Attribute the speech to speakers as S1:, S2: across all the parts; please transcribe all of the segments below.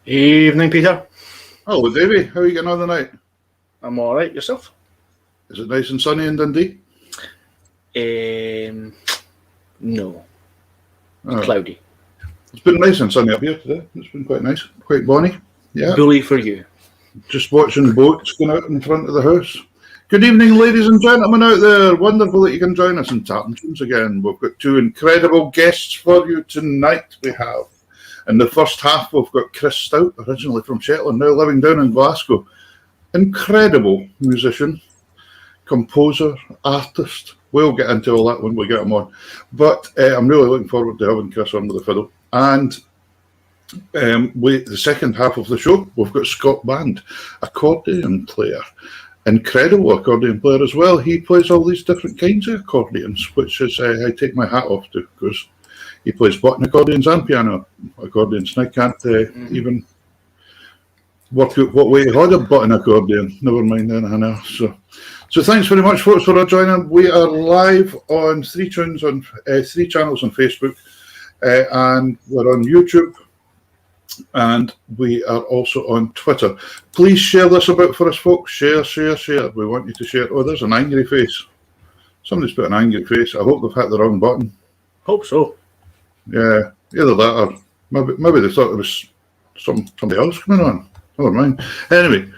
S1: Evening, Peter.
S2: Hello, Davie. How are you getting on tonight?
S1: I'm all right. Yourself?
S2: Is it nice and sunny in Dundee?
S1: No.
S2: Oh,
S1: Cloudy.
S2: it's been nice and sunny up here today. It's been quite nice, quite bonny. Yeah,
S1: Bully for you.
S2: just watching boats going out in front of the house. Good evening, ladies and gentlemen out there. Wonderful that you can join us in Tartan again. We've got two incredible guests for you tonight. We have, in the first half, we've got Chris Stout, originally from Shetland, now living down in Glasgow. Incredible musician, composer, artist. We'll get into all that when we get him on. But I'm really looking forward to having Chris on with the fiddle. And the second half of the show, we've got Scott Band, accordion player. Incredible accordion player as well. He plays all these different kinds of accordions, which is I take my hat off to, because he plays button accordions and piano accordions. And I can't even work out what way he had a button accordion, never mind anything else. So thanks very much, folks, for joining. We are live on three channels on Facebook, and we're on YouTube, and we are also on Twitter. Please share this about for us, folks. Share. We want you to share. Oh, there's an angry face. Somebody's put an angry face. I hope they've hit the wrong button.
S1: Hope so.
S2: Yeah, either that or maybe they thought it was somebody else coming on. Never mind. Anyway,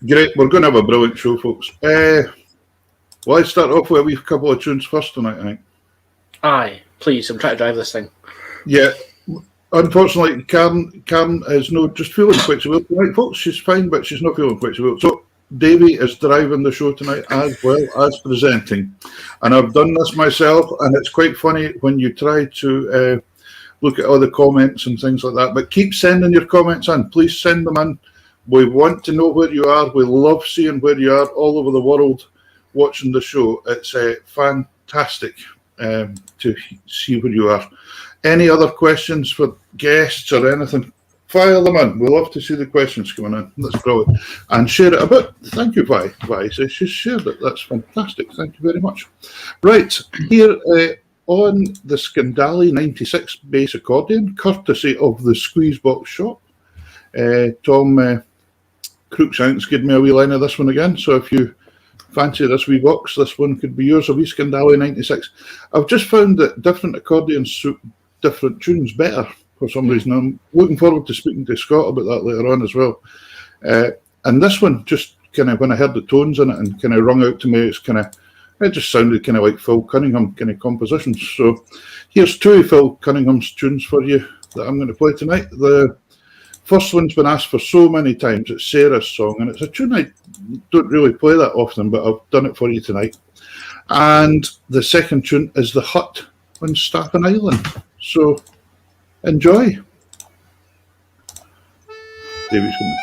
S2: great. We're going to have a brilliant show, folks. Well, I start off with a wee couple of tunes first tonight, I think.
S1: Aye, please. I'm trying to drive this thing.
S2: Yeah. Unfortunately, Karen is not just feeling quite so well tonight, folks. She's fine, but she's not feeling quite so well. So Davie is driving the show tonight as well as presenting. And I've done this myself, and it's quite funny when you try to look at all the comments and things like that. But keep sending your comments in. Please send them in. We want to know where you are. We love seeing where you are all over the world watching the show. It's fantastic to see where you are. Any other questions for guests or anything, fire them in. We love to see the questions coming in. That's brilliant. And share it a bit. Thank you, Vi. Vi says she's shared it. That's fantastic. Thank you very much. Right, here on the Scandali 96 bass accordion, courtesy of the Squeezebox shop. Tom Crookshanks gave me a wee line of this one again, so if you fancy this wee box, this one could be yours, a wee Scandali 96. I've just found that different accordions suit different tunes better for some reason. I'm looking forward to speaking to Scott about that later on as well. And this one, just kind of, when I heard the tones in it and kind of rung out to me, it just sounded kind of like Phil Cunningham kind of compositions. So here's two of Phil Cunningham's tunes for you that I'm going to play tonight. The first one's been asked for so many times. It's Sarah's song, and it's a tune I don't really play that often, but I've done it for you tonight. And the second tune is The Hut on Staten Island. So enjoy. Davie's coming.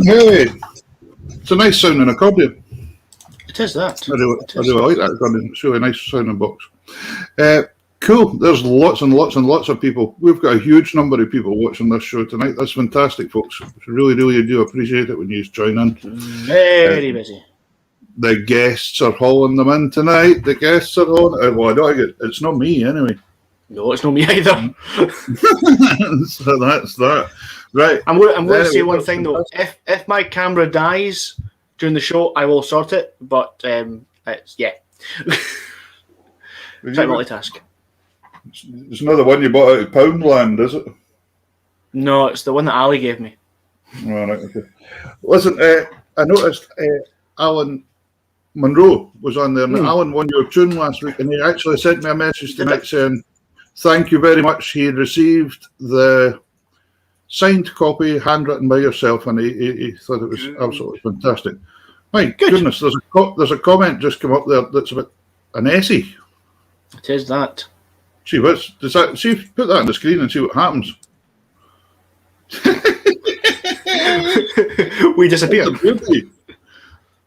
S2: Hey, it's a nice sounding accordion.
S1: It is that.
S2: I really like that accordion. It's a really nice sounding box. Cool. There's lots and lots and lots of people. We've got a huge number of people watching this show tonight. That's fantastic, folks. Really, really do appreciate it when you join in.
S1: Very busy.
S2: The guests are hauling them in tonight. The guests are hauling. Well, I don't think it's not me anyway.
S1: No, it's not me either.
S2: So that's that. Right.
S1: I'm going to say one thing though. If my camera dies during the show, I will sort it. But it's Try multitask.
S2: It's not the one you bought out of Poundland, is it?
S1: No, it's the one that Ali gave me.
S2: Oh, right, okay. Listen, I noticed Alan Monroe was on there. And Alan won your tune last week, and he actually sent me a message tonight saying, thank you very much. He received the signed copy, handwritten by yourself, and he thought it was absolutely fantastic. My goodness, there's a comment just come up there that's about an essay.
S1: It is that.
S2: See, see, put that on the screen and see what happens.
S1: We disappear.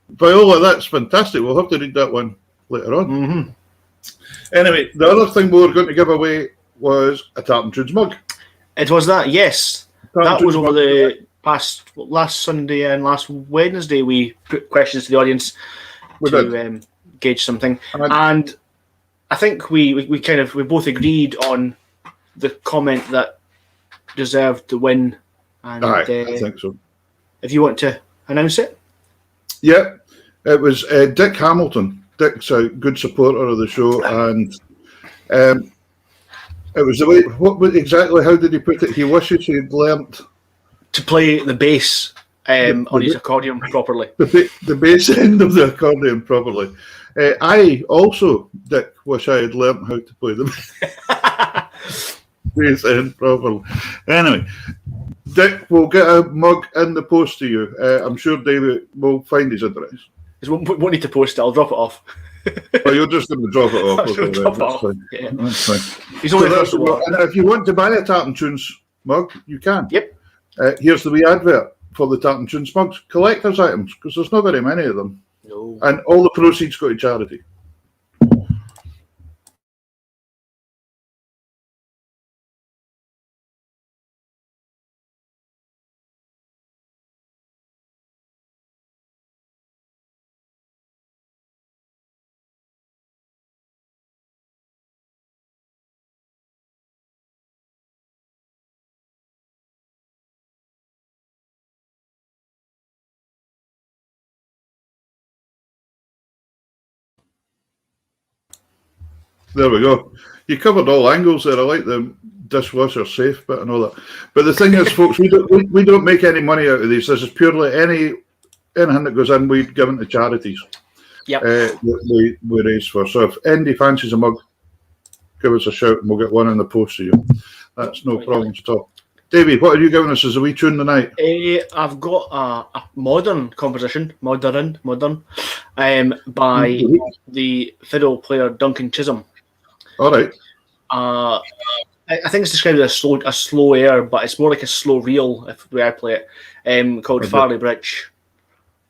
S2: Viola, that's fantastic. We'll have to read that one later on.
S1: Mm-hmm.
S2: Anyway, the other thing we were going to give away was a Tartan Tunes mug.
S1: It was that, yes.
S2: Tartan
S1: that was
S2: Tunes
S1: over
S2: mug.
S1: the last Sunday and last Wednesday. We put questions to the audience to gauge something, and I think we both agreed on the comment that deserved to win. And
S2: I think so.
S1: If you want to announce it.
S2: Yeah, it was Dick Hamilton. Dick's a good supporter of the show, and it was the way. Exactly? How did he put it? He wishes he'd learnt
S1: to play the bass on his accordion properly.
S2: The bass end of the accordion properly. I also, Dick, wish I had learnt how to play the bass end properly. Anyway, Dick will get a mug in the post to you. I'm sure David will find his address.
S1: We won't need to post it. I'll drop it off.
S2: Well, you're just going to drop it off. Okay,
S1: drop it off.
S2: Fine.
S1: Yeah.
S2: That's fine.
S1: He's only
S2: and if you want to buy a Tartan Tunes mug, you can.
S1: Yep.
S2: Here's the wee advert for the Tartan Tunes mugs. Collector's items, because there's not very many of them.
S1: No.
S2: And all the proceeds go to charity. There we go. You covered all angles there. I like the dishwasher safe bit and all that. But the thing is, folks, we don't make any money out of these. This is purely anything that goes in, we give to charities.
S1: Yep.
S2: We raise for. So if Andy fancies a mug, give us a shout and we'll get one in the post to you. That's no problem at all. Davey, what are you giving us as a wee tune tonight?
S1: I've got a modern composition, modern, by the fiddle player Duncan Chisholm.
S2: All right.
S1: I think it's described as a slow air, but it's more like a slow reel, if the way I play it, called Farley Bridge.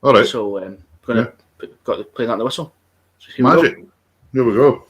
S2: All right.
S1: So got to play that on the whistle. So
S2: Magic. Here we go.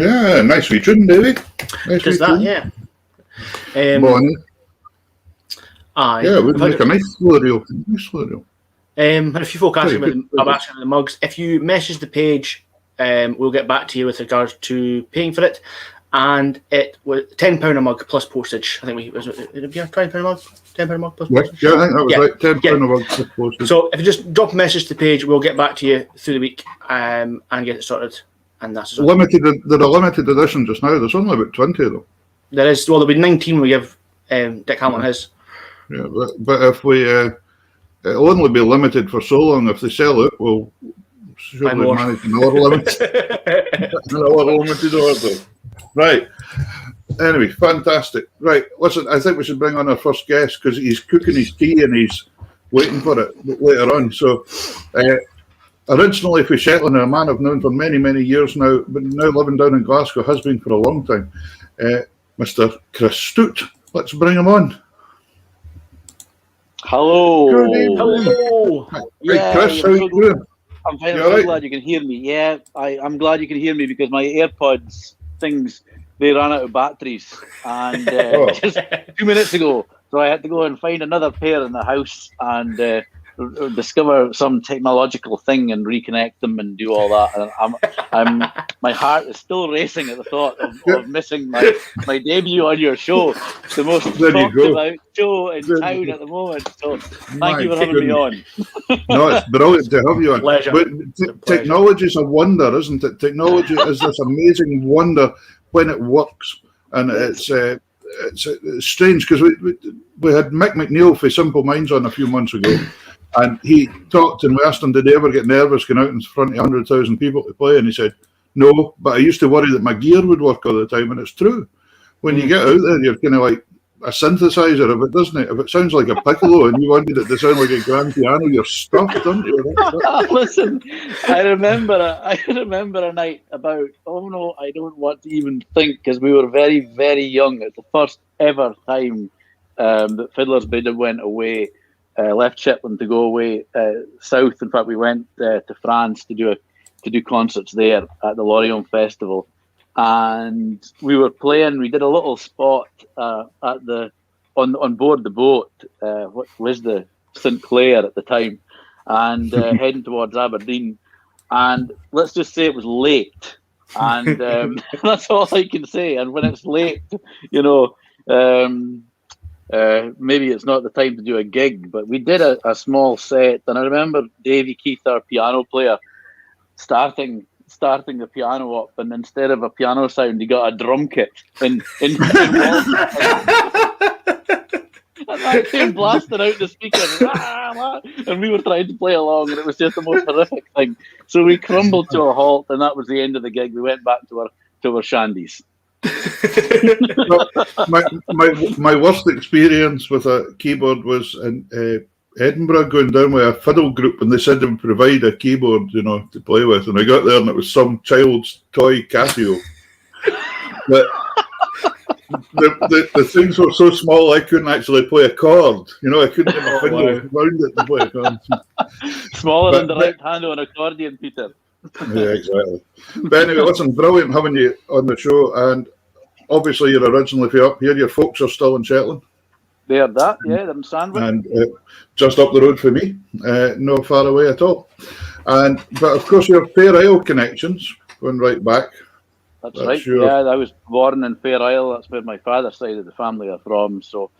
S2: Yeah, nice wee tune, Davie. Nice
S1: Does
S2: wee
S1: that,
S2: tune.
S1: yeah.
S2: Bonnie.
S1: Aye.
S2: Yeah, we'd make a nice slow reel. Nice slow reel.
S1: Had a few folk asking
S2: Sorry,
S1: about asking the mugs. If you message the page, we'll get back to you with regards to paying for it. And it was £10 a mug plus postage. I think it'd be a £20 a mug, £10 a mug plus postage.
S2: Yeah, I think that was right. £10 a mug plus postage.
S1: So if you just drop a message to the page, we'll get back to you through the week and get it sorted. And that's
S2: limited. They're a limited edition just now. There's only about 20 though.
S1: There is. Well, there'll be 19 we give Dick Hamilton his.
S2: Yeah, but if we, it'll only be limited for so long. If they sell it, we'll surely manage another limited order. Right. Anyway, fantastic. Right. Listen, I think we should bring on our first guest because he's cooking his tea and he's waiting for it later on. So, originally for Shetland, a man I've known for many, many years now, but now living down in Glasgow, has been for a long time. Mr. Chris Stout. Let's bring him on.
S3: Hello.
S2: Good evening.
S1: Hello.
S2: Hey, Chris, how are you doing?
S3: I'm very glad you can hear me. Yeah, I'm glad you can hear me because my AirPods things, they ran out of batteries and just 2 minutes ago. So I had to go and find another pair in the house and discover some technological thing and reconnect them and do all that. And my heart is still racing at the thought of missing my debut on your show, the most talked about show in town at the moment. So thank you for having me on.
S2: No, it's brilliant to have you on.
S1: Pleasure.
S2: But technology is a wonder, isn't it? Technology is this amazing wonder when it works, and it's strange because we had Mick McNeil for Simple Minds on a few months ago. And he talked and we asked him, did he ever get nervous going out in front of 100,000 people to play? And he said, no, but I used to worry that my gear would work all the time. And it's true. When you get out there, you're kind of like a synthesizer of it, doesn't it? If it sounds like a piccolo and you wanted it to sound like a grand piano, you're stuffed, aren't you?
S3: Listen, I remember a night about, I don't want to even think because we were very, very young. It's the first ever time that Fiddler's Bid went away. Left Shetland to go away south. In fact, we went to France to do concerts there at the Lorient Festival, and we were playing. We did a little spot on board the boat. What was the St. Clair at the time, and heading towards Aberdeen. And let's just say it was late, and that's all I can say. And when it's late, maybe it's not the time to do a gig, but we did a small set, and I remember Davie Keith, our piano player, starting the piano up, and instead of a piano sound, he got a drum kit and that came blasting out the speaker, and we were trying to play along, and it was just the most horrific thing. So we crumbled to a halt, and that was the end of the gig. We went back to our shandies.
S2: my worst experience with a keyboard was in Edinburgh, going down with a fiddle group, and they said they would provide a keyboard, to play with, and I got there and it was some child's toy Casio. But the things were so small I couldn't actually play a chord. I couldn't get my fingers around it to play a chord.
S3: Smaller than the right hand on an accordion, Peter.
S2: Yeah, exactly. But anyway, listen, brilliant having you on the show, and obviously you're originally from up here. Your folks are still in Shetland.
S3: They're they're in Sandwich.
S2: And just up the road for me, not far away at all. But of course your Fair Isle connections going right back.
S3: That's right. Yeah, I was born in Fair Isle. That's where my father's side of the family are from. So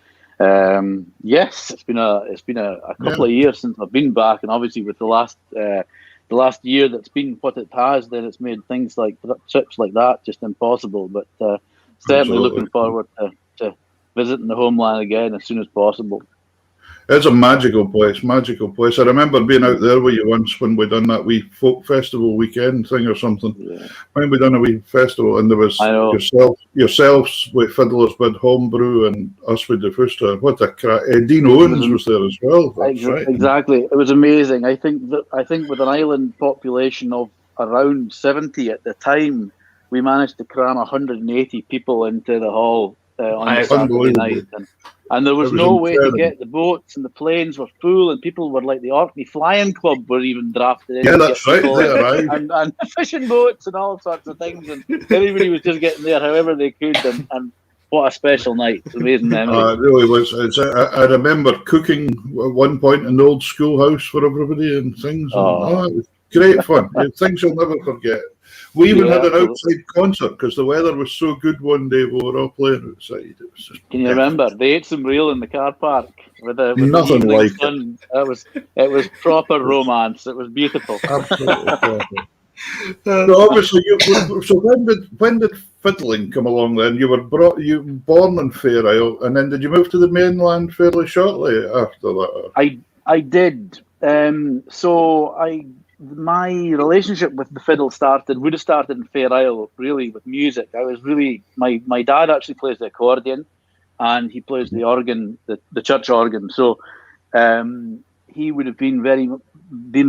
S3: yes, it's been a couple of years since I've been back, and obviously with the last year that's been what it has, then it's made things like trips like that just impossible. But certainly looking forward to visiting the homeland again as soon as possible.
S2: It's a magical place. I remember being out there with you once when we done that wee folk festival weekend thing or something. Yeah. When we done a wee festival, and there was yourselves with Fiddler's Bid, Homebrew, and us with the Fuster. What a crack! Dean Owens was there as well. That's right.
S3: Exactly, it was amazing. I think with an island population of around 70 at the time, we managed to cram 180 people into the hall on the Saturday night, and there was no way to get the boats, and the planes were full, and people were like the Orkney Flying Club were even drafted in.
S2: Yeah, that's right. They arrived.
S3: And fishing boats and all sorts of things, and everybody was just getting there however they could, and what a special night. It's amazing memory.
S2: It really was. I remember cooking at one point in the old schoolhouse for everybody and things. It was great fun. Things I'll never forget. We even had an outside concert because the weather was so good one day. We were all playing outside. It was just.
S3: Can you remember? They ate some real in the car park with
S2: nothing
S3: the
S2: like
S3: sun. It was proper romance. It was beautiful.
S2: Absolutely proper. So obviously, so when did fiddling come along? Then you were born in Fair Isle, and then did you move to the mainland fairly shortly after that?
S3: I did. My relationship with the fiddle would have started in Fair Isle, really, with music. I was really my dad actually plays the accordion, and he plays the organ, the church organ. So he would have been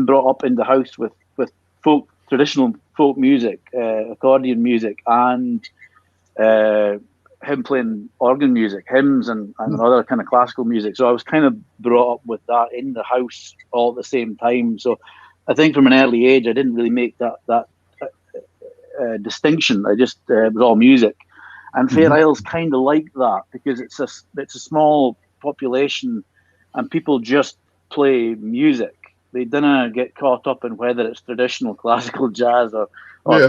S3: brought up in the house with traditional folk music, accordion music, and him playing organ music, hymns, and other kind of classical music. So I was kind of brought up with that in the house all at the same time. So I think from an early age, I didn't really make that distinction. I just it was all music, and Fair Isle's kind of like that because it's a small population, and people just play music. They don't get caught up in whether it's traditional classical jazz or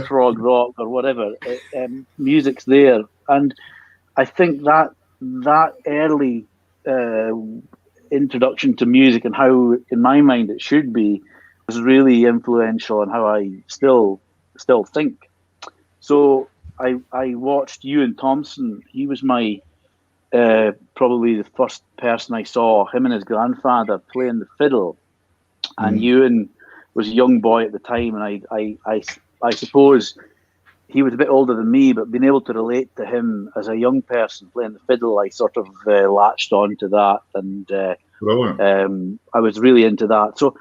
S3: prog rock or whatever. Music's there, and I think that early introduction to music and how, in my mind, it should be, was really influential on how I still think. So I watched Ewan Thompson. He was my probably the first person I saw, him and his grandfather playing the fiddle. And Ewan was a young boy at the time, and I suppose he was a bit older than me, but being able to relate to him as a young person playing the fiddle, I sort of latched on to that, and I was really into that. So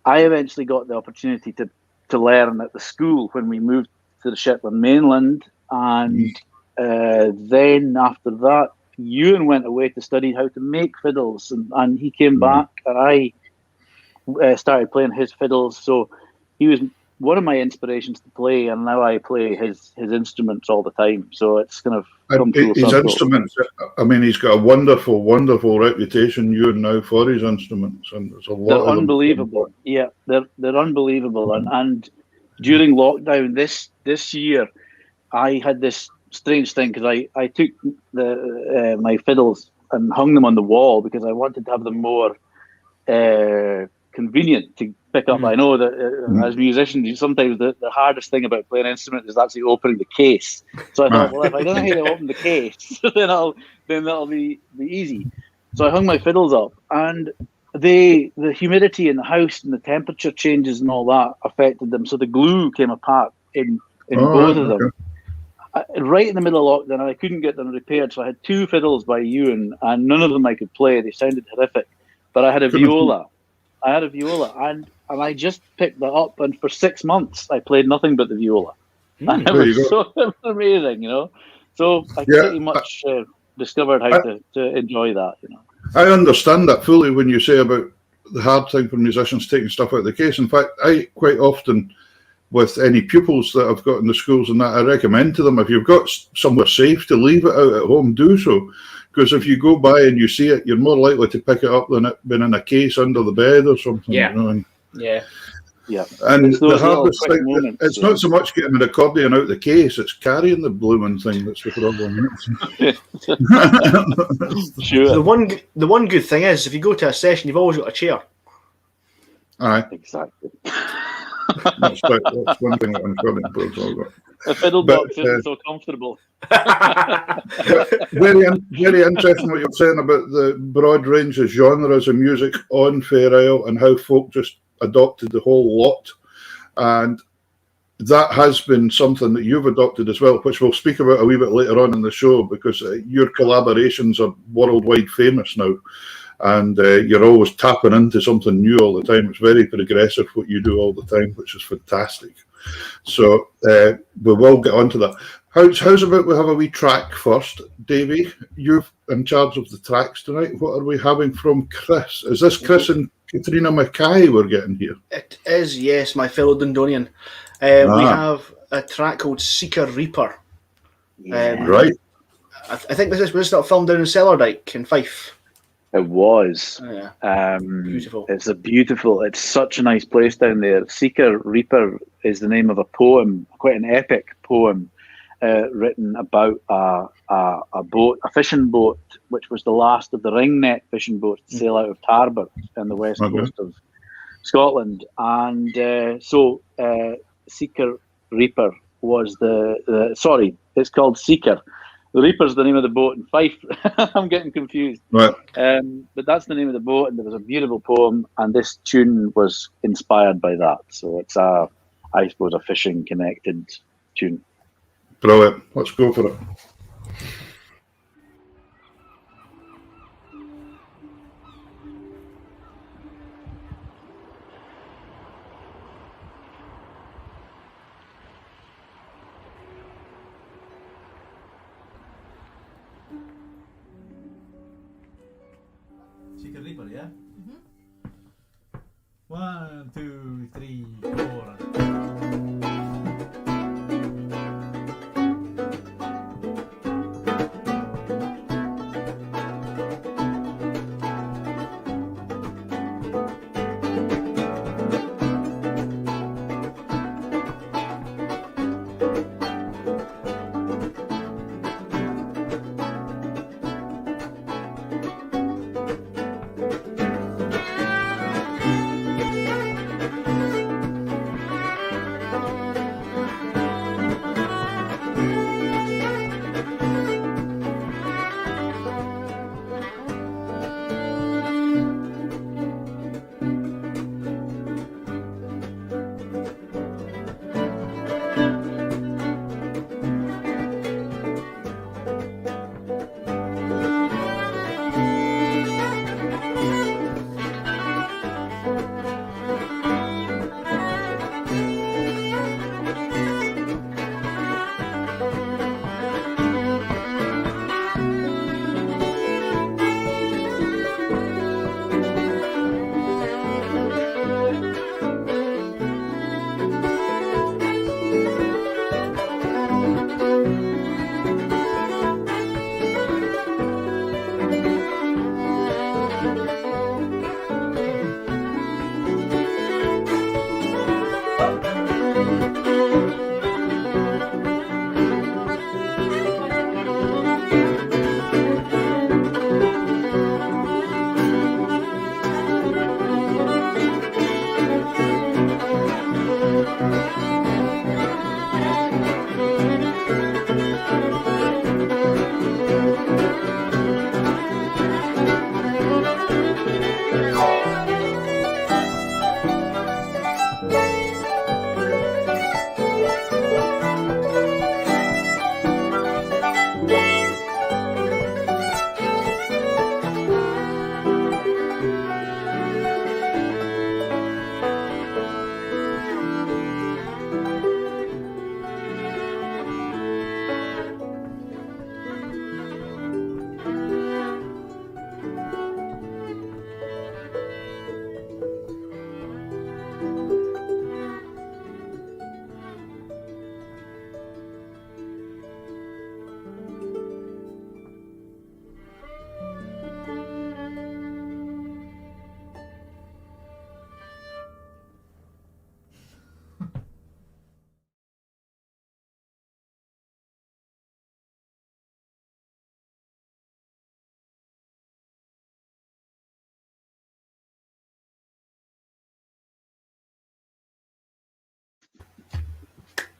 S3: I eventually got the opportunity to learn at the school when we moved to the Shetland mainland, and then after that, Ewan went away to study how to make fiddles, and he came back, and I started playing his fiddles. So he was one of my inspirations to play, and now I play his instruments all the time. So it's kind of come full circle.
S2: His instruments, I mean, he's got a wonderful, wonderful reputation, Ewan, now for his instruments, and there's a lot of them.
S3: They're unbelievable. Yeah, they're unbelievable. And during lockdown this year, I had this strange thing because I took my fiddles and hung them on the wall because I wanted to have them more convenient to pick up. I know that as musicians, sometimes the hardest thing about playing an instrument is actually opening the case. So I thought, well, if I don't know how to open the case, then that'll be easy. So I hung my fiddles up, and the humidity in the house and the temperature changes and all that affected them. So the glue came apart in both of them. Right in the middle of lockdown, I couldn't get them repaired. So I had two fiddles by Ewan, and none of them I could play. They sounded horrific. But I had a viola. And I just picked that up, and for 6 months I played nothing but the viola. And it was amazing, you know. So I pretty much discovered how to enjoy that, you know.
S2: I understand that fully when you say about the hard thing for musicians taking stuff out of the case. In fact, I quite often, with any pupils that I've got in the schools and that, I recommend to them, if you've got somewhere safe to leave it out at home, do so. Because if you go by and you see it, you're more likely to pick it up than it being in a case under the bed or something.
S1: Yeah.
S2: You know?
S3: Yeah.
S2: And the hardest thing, it's not so much getting an accordion out the case, it's carrying the blooming thing that's the problem.
S3: Sure.
S1: The one good thing is, if you go to a session, you've always got a chair.
S2: Aye.
S3: Exactly.
S2: That's one thing that I'm trying to.
S3: The fiddle box isn't so comfortable.
S2: Very interesting what you're saying about the broad range of genres of music on Fair Isle and how folk just adopted the whole lot. And that has been something that you've adopted as well, which we'll speak about a wee bit later on in the show, because your collaborations are worldwide famous now. And you're always tapping into something new all the time. It's very progressive what you do all the time, which is fantastic. So we will get onto that. How's about we have a wee track first? Davie, you're in charge of the tracks tonight. What are we having from Chris? Is this Chris and Katrina Mackay we're getting here?
S1: It is, yes, my fellow Dundonian. We have a track called Seeker Reaper.
S2: Right.
S1: I think was this not filmed down in Cellardyke in Fife?
S3: It was.
S1: Beautiful.
S3: It's such a nice place down there. Seeker Reaper is the name of a poem, quite an epic poem, written about a boat, a fishing boat, which was the last of the ring net fishing boats to sail out of Tarbert in the west coast of Scotland. And so Seeker Reaper was it's called Seeker. The Reaper's the name of the boat in Fife. I'm getting confused.
S2: Right.
S3: But that's the name of the boat, and there was a beautiful poem, and this tune was inspired by that. So it's I suppose, a fishing connected tune.
S2: Brilliant. Let's go for it.
S4: Seeker Reaper, yeah? 1, 2, 3, 4.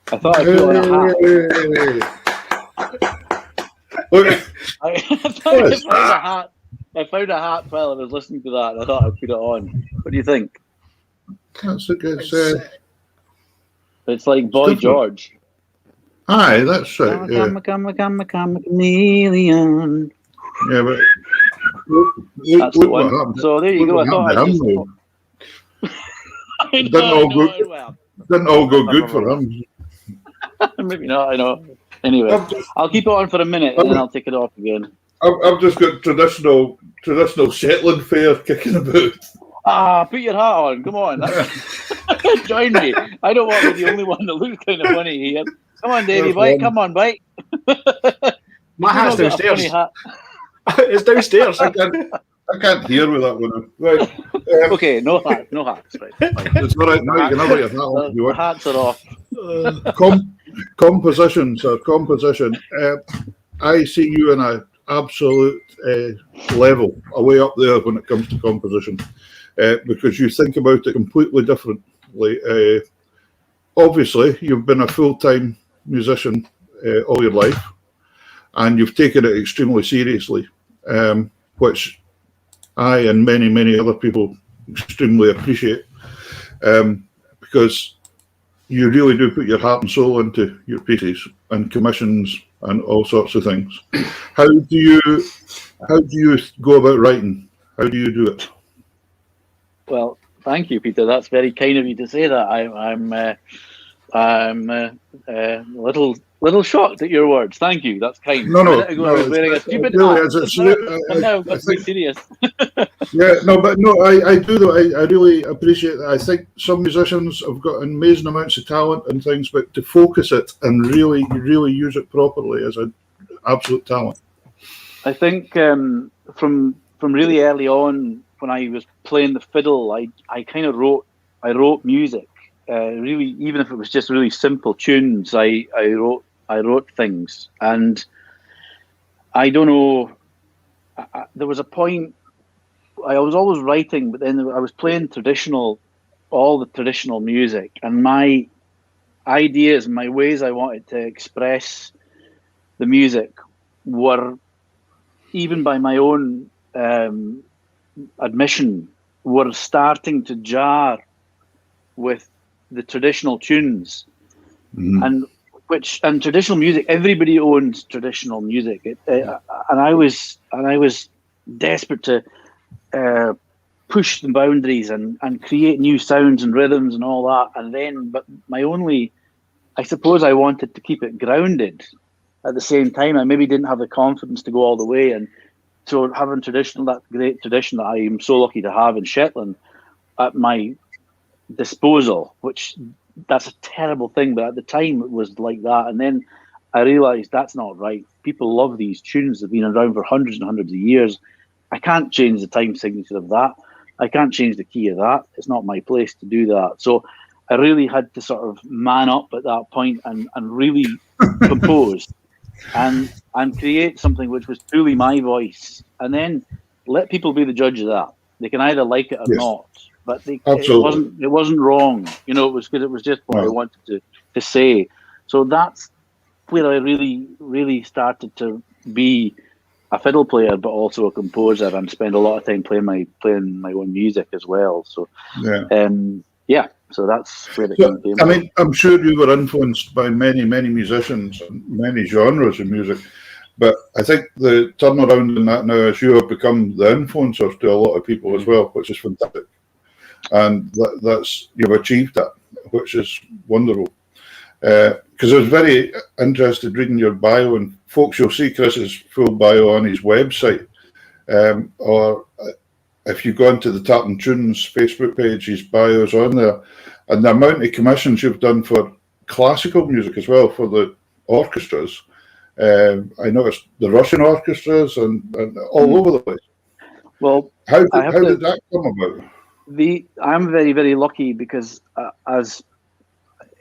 S3: I thought I put on a hat. I found a hat while I was listening to that, and I thought I'd put it on. What do you think?
S2: That's a good
S3: It's like Boy George.
S2: Aye, that's right. Yeah,
S3: Chameleon.
S2: yeah, but
S3: That's the one. So there you go. I thought
S2: didn't all go good for him.
S3: Maybe not. I know. Anyway, I'll keep it on for a minute and then I'll take it off again.
S2: I've just got traditional Shetland fare kicking about.
S3: Put your hat on. Come on. Join me. I don't want to be the only one that looks kind of funny here. Come on, Davie, bite. Come on, bite.
S1: My hat's downstairs.
S3: Hat.
S1: It's downstairs.
S2: I can't hear with that one. Right.
S3: Okay, no hats. Right.
S2: It's all right. Now you can have your hat on if you
S3: The
S2: want.
S3: hats are off.
S2: Composition, sir. Composition. I see you in an absolute level, way up there when it comes to composition, because you think about it completely differently. Obviously, you've been a full-time musician all your life, and you've taken it extremely seriously, which I and many, many other people extremely appreciate, because you really do put your heart and soul into your pieces and commissions and all sorts of things. How do you go about writing? How do you do it?
S3: Well, thank you, Peter. That's very kind of you to say that. I'm a little shocked at your words. Thank you. That's kind.
S2: No,
S3: I was wearing a stupid hat. And now I've got to be serious.
S2: Yeah, I do though. I really appreciate that. I think some musicians have got amazing amounts of talent and things, but to focus it and really use it properly is an absolute talent.
S3: I think from really early on, when I was playing the fiddle, I kind of wrote music. Really, even if it was just really simple tunes, I wrote things, and I don't know. There was a point I was always writing, but then I was playing all the traditional music, and my ideas, my ways I wanted to express the music were, even by my own admission, were starting to jar with the traditional tunes. And traditional music, everybody owns traditional music, and I was desperate to push the boundaries and create new sounds and rhythms and all that. And then, but I suppose I wanted to keep it grounded at the same time. I maybe didn't have the confidence to go all the way, and so having that great tradition that I am so lucky to have in Shetland at my disposal, which that's a terrible thing, but at the time it was like that. And then I realized that's not right. People love these tunes. They've been around for hundreds and hundreds of years. I can't change the time signature of that. I can't change the key of that. It's not my place to do that. So I really had to sort of man up at that point and really compose and create something which was truly my voice, and then let people be the judge of that. They can either like it or not, but it wasn't wrong. You know, it was good. It was just what I wanted to say. So that's where I really started to be a fiddle player, but also a composer, and spend a lot of time playing my own music as well. So so that's where it came from.
S2: I mean, I'm sure you were influenced by many musicians and many genres of music, but I think the turnaround in that now is you have become the influencers to a lot of people as well, which is fantastic. And that's you've achieved that, which is wonderful. Because I was very interested reading your bio, and folks, you'll see Chris's full bio on his website, or if you go into the Tartan Tunes Facebook page, his bio's on there, and the amount of commissions you've done for classical music as well, for the orchestras. I noticed the Russian orchestras and all over the place. Well, how did that come about?
S3: I'm very, very lucky because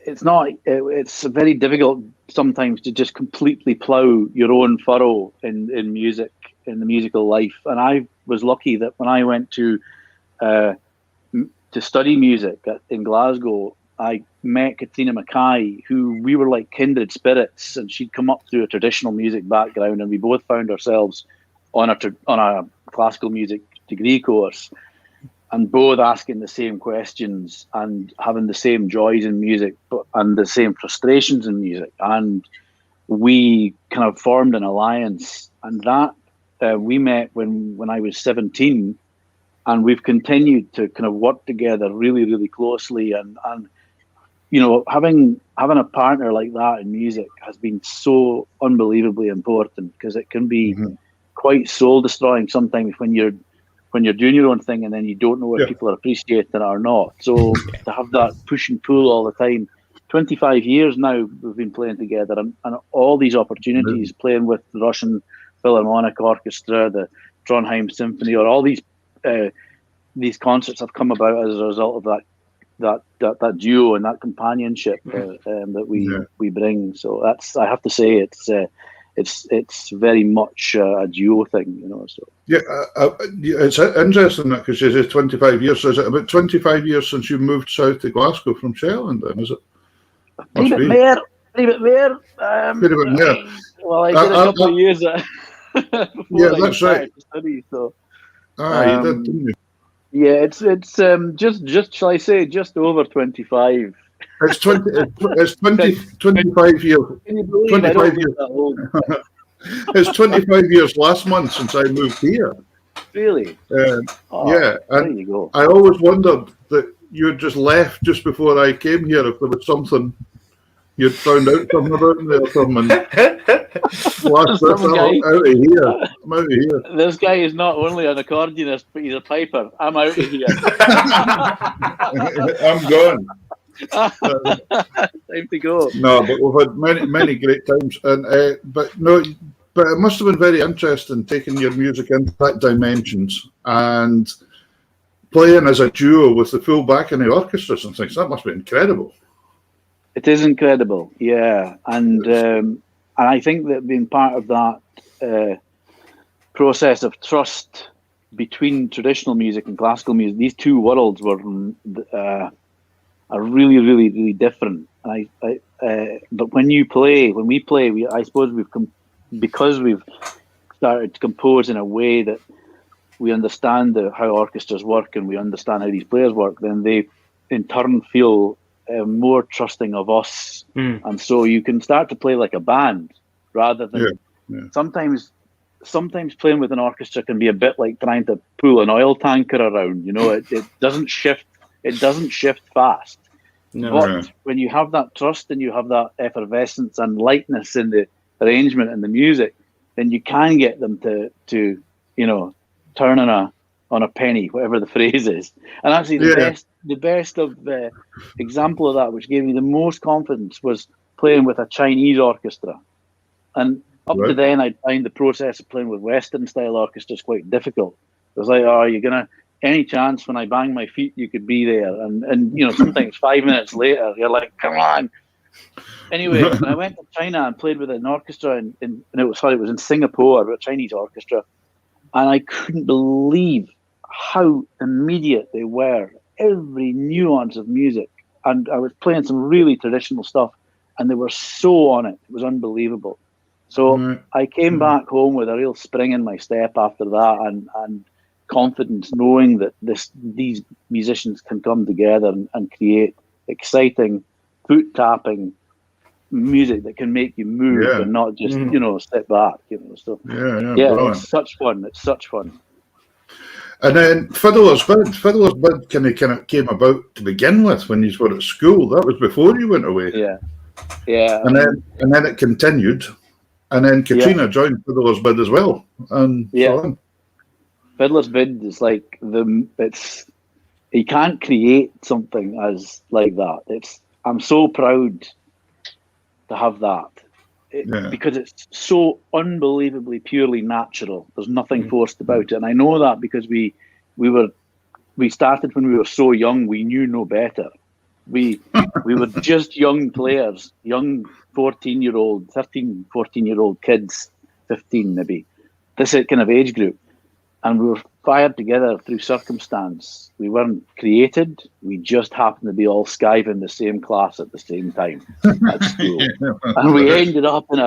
S3: it's very difficult sometimes to just completely plough your own furrow in music, in the musical life. And I was lucky that when I went to study music in Glasgow, I met Katrina Mackay, who we were like kindred spirits, and she'd come up through a traditional music background, and we both found ourselves on a classical music degree course, and both asking the same questions and having the same joys in music, and the same frustrations in music. And we kind of formed an alliance, and that we met when I was 17, and we've continued to kind of work together really, really closely. And having a partner like that in music has been so unbelievably important, because it can be quite soul destroying sometimes when you're doing your own thing and then you don't know if people are appreciating it or not. So to have that push and pull all the time. 25 years now we've been playing together, and all these opportunities, playing with the Russian Philharmonic Orchestra, the Trondheim Symphony, or all these concerts have come about as a result of that duo and that companionship that we bring. So that's, I have to say, it's very much a duo thing, So
S2: it's interesting that, because it's 25 years. So is it about 25 years since you moved south to Glasgow from Shetland? Then is it?
S3: A bit more. Well, I did a couple of years before
S2: that's right.
S3: To study, so.
S2: You did, didn't you?
S3: Yeah, it's just shall I say, just over 25.
S2: It's 25 years.
S3: Can you believe
S2: 25
S3: I don't
S2: years.
S3: look that old?
S2: It's 25 years last month since I moved here.
S3: Really?
S2: And
S3: there you go.
S2: I always wondered that you had just left just before I came here, if there was something you'd found out something about me or something. I'm out of here.
S3: This guy is not only an accordionist, but he's a piper. I'm out of here.
S2: I'm gone.
S3: Time to go.
S2: No, but we've had many great times, and but it must have been very interesting taking your music into that dimensions and playing as a duo with the full backing of orchestras and things. That must be incredible.
S3: It is incredible, yeah, and I think that being part of that process of trust between traditional music and classical music, these two worlds are really, really, really different. And but when we play, I suppose because we've started to compose in a way that we understand how orchestras work and we understand how these players work, then they in turn feel more trusting of us, and so you can start to play like a band rather than sometimes playing with an orchestra can be a bit like trying to pull an oil tanker around. It doesn't shift. It doesn't shift fast. No. But when you have that trust and you have that effervescence and lightness in the arrangement and the music, then you can get them to turn on a penny, whatever the phrase is. And actually, the best of example of that, which gave me the most confidence, was playing with a Chinese orchestra. And up to then, I'd find the process of playing with Western style orchestras quite difficult. It was like, you're gonna, any chance when I bang my feet, you could be there. And sometimes 5 minutes later, you're like, come on. Anyway, when I went to China and played with an orchestra, and it was in Singapore, a Chinese orchestra, and I couldn't believe how immediate they were. Every nuance of music, and I was playing some really traditional stuff, and they were so on it. It was unbelievable. So I came back home with a real spring in my step after that, and confidence, knowing that these musicians can come together and create exciting, foot tapping music that can make you move and not just sit back. So it's such fun. It's such fun.
S2: And then Fiddler's Bid kind of came about to begin with when you were at school. That was before you went away.
S3: Yeah.
S2: And then it continued, and then Katrina joined Fiddler's Bid as well. And so on.
S3: Fiddler's Bid is like you can't create something as like that. I'm so proud to have that. Because it's so unbelievably purely natural. There's nothing forced about it, and I know that because we started when we were so young. We knew no better. We were just young players, young 14-year-old, 13, 14-year-old kids, 15 maybe, this kind of age group, and we were fired together through circumstance. We weren't created. We just happened to be all skiving the same class at the same time at school, and we ended up in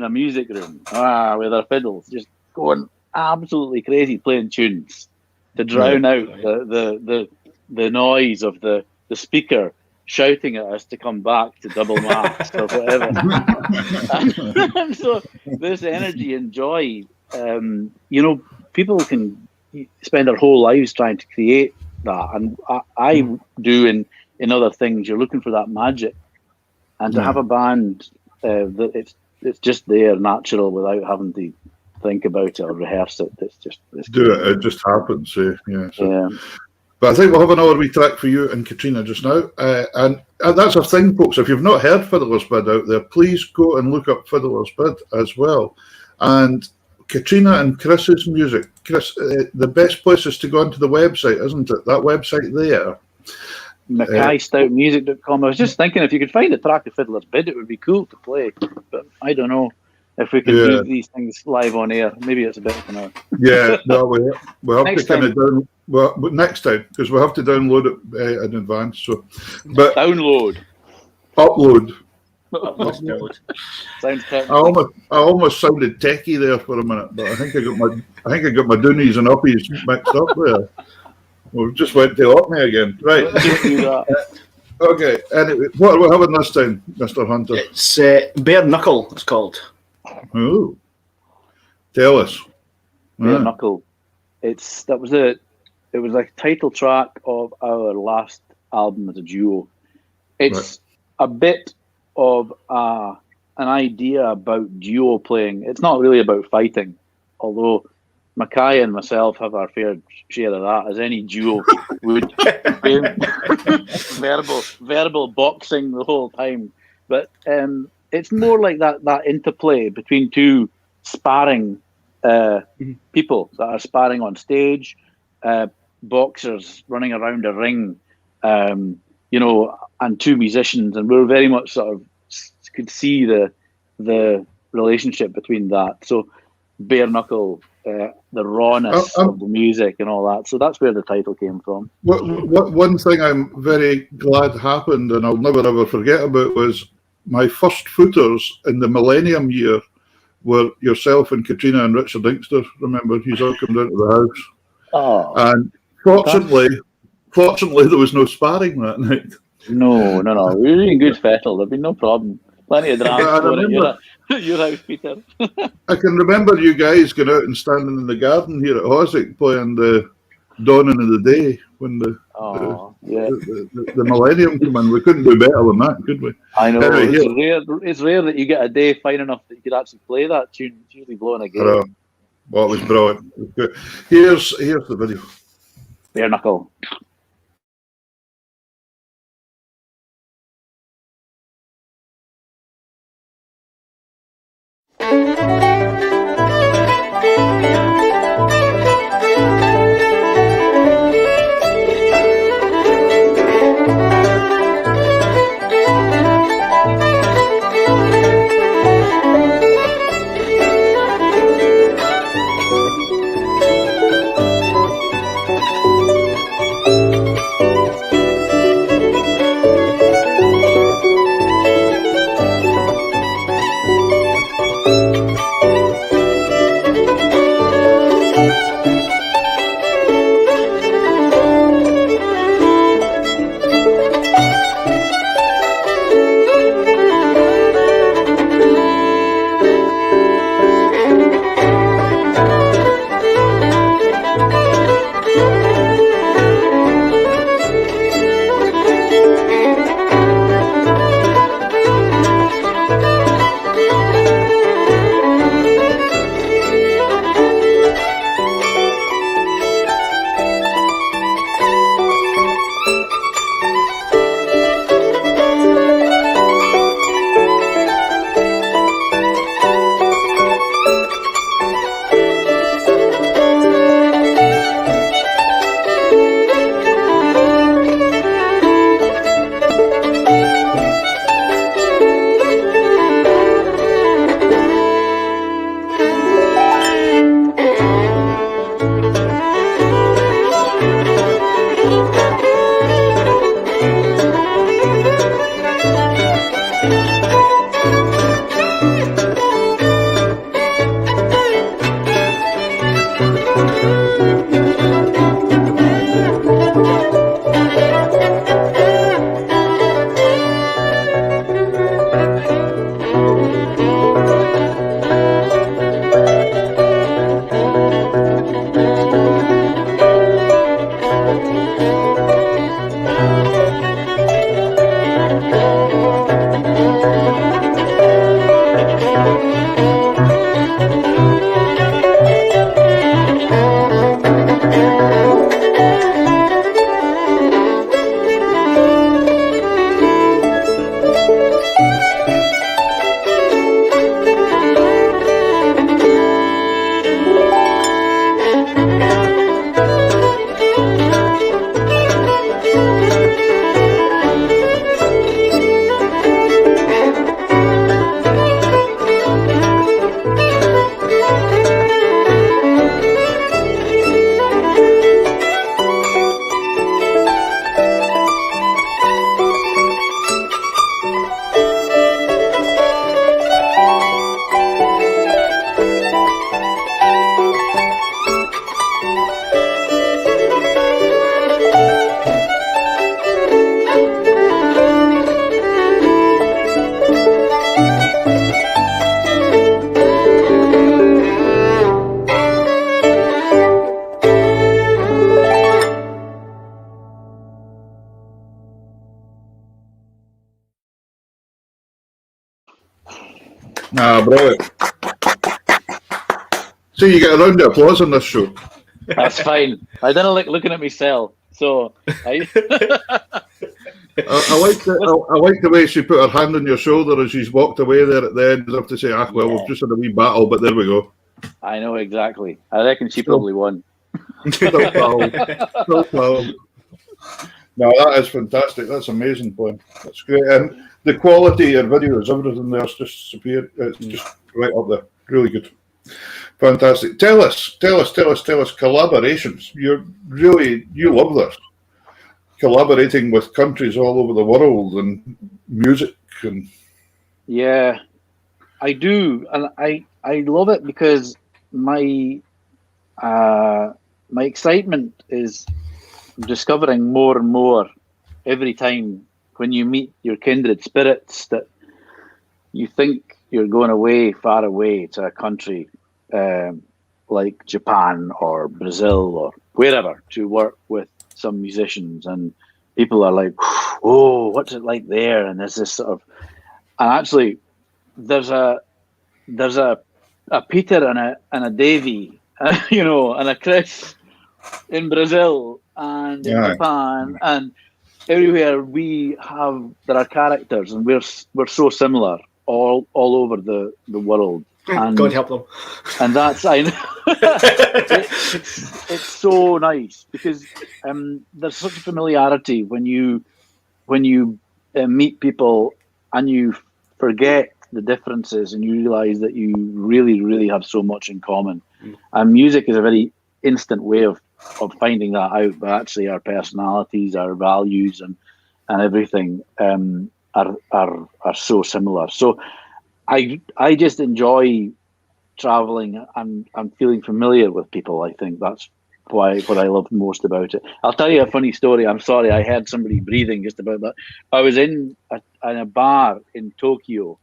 S3: a music room with our fiddles, just going absolutely crazy, playing tunes to drown out the noise of the speaker shouting at us to come back to double maths or whatever. And so this energy and joy, people can spend their whole lives trying to create that, and I do in in other things. You're looking for that magic, and to have a band that it's just there, natural, without having to think about it or rehearse it. It's
S2: do it. It just happens. Yeah. So.
S3: Yeah.
S2: But I think we'll have another wee track for you and Katrina just now. And that's a thing, folks. If you've not heard Fiddler's Bid out there, please go and look up Fiddler's Bid as well. And Katrina and Chris's music. Chris, the best place is to go onto the website, isn't it? That website there.
S3: MackayStoutMusic.com. I was just thinking if you could find a track of Fiddler's Bid, it would be cool to play. But I don't know if we can do these things live on air. Maybe it's a bit of an
S2: Yeah, no, we'll have to kind of down. Well, next time, because we'll have to download it in advance. So, but
S3: upload. Sounds
S2: I almost sounded techie there for a minute, but I think I got my doonies and uppies mixed up there. We just went to Orkney again, right? Okay. Anyway, what are we having this time, Mr. Hunter?
S1: It's Bare Knuckle. It's called.
S2: Oh, tell us.
S3: Bare Knuckle. It was a title track of our last album as a duo. It's a bit of an idea about duo playing. It's not really about fighting, although Mackay and myself have our fair share of that, as any duo would. verbal boxing the whole time. But it's more like that interplay between two sparring people that are sparring on stage, boxers running around a ring, and two musicians, and we're very much sort of could see the relationship between that. So bare knuckle, the rawness of the music and all that. So that's where the title came from.
S2: One thing I'm very glad happened, and I'll never ever forget about, was my first footers in the Millennium year were yourself and Katrina and Richard Inkster. Remember, he's all come down to the house.
S3: Oh,
S2: and fortunately, there was no sparring that night.
S3: No. We were in good fettle. There'd been no problem. Plenty of drama going at your house, Peter.
S2: I can remember you guys going out and standing in the garden here at Hossick playing the Dawning of the Day when the Millennium came in. We couldn't do better than that, could we?
S3: I know. It's rare that you get a day fine enough that you could actually play that tune. It's usually blowing a game.
S2: Well, it was brilliant. It was good. Here's the video.
S3: Bare knuckle.
S2: Brilliant. So you get a round of applause on this show.
S3: That's fine. I didn't like looking at myself, so I.
S2: I like the way she put her hand on your shoulder as she's walked away there at the end, as if to say, well, we've just had a wee battle, but there we go.
S3: I know exactly. I reckon she probably won.
S2: No problem. No problem. No, that is fantastic. That's amazing, Glenn. That's great. And the quality of your videos, everything there's just superior. It's just right up there. Really good. Fantastic. Tell us, collaborations. You love this. Collaborating with countries all over the world and music and
S3: yeah, I do, and I love it because my excitement is discovering more and more every time when you meet your kindred spirits that you think you're going away far away to a country like Japan or Brazil or wherever to work with some musicians, and people are like, oh, what's it like there? And there's this sort of, and actually there's a Peter and a Davie, and a Chris in Brazil and in Japan and everywhere. There are characters, and we're so similar all over the world. And
S1: God help them.
S3: And that's it's so nice because there's such a familiarity when you meet people and you forget the differences and you realize that you really, really have so much in common. And music is a very instant way of finding that out. But actually, our personalities, our values, and everything are so similar. So I just enjoy traveling and feeling familiar with people. I think that's what I love most about it. I'll tell you a funny story. I'm sorry, I heard somebody breathing just about that. I was in a bar in Tokyo,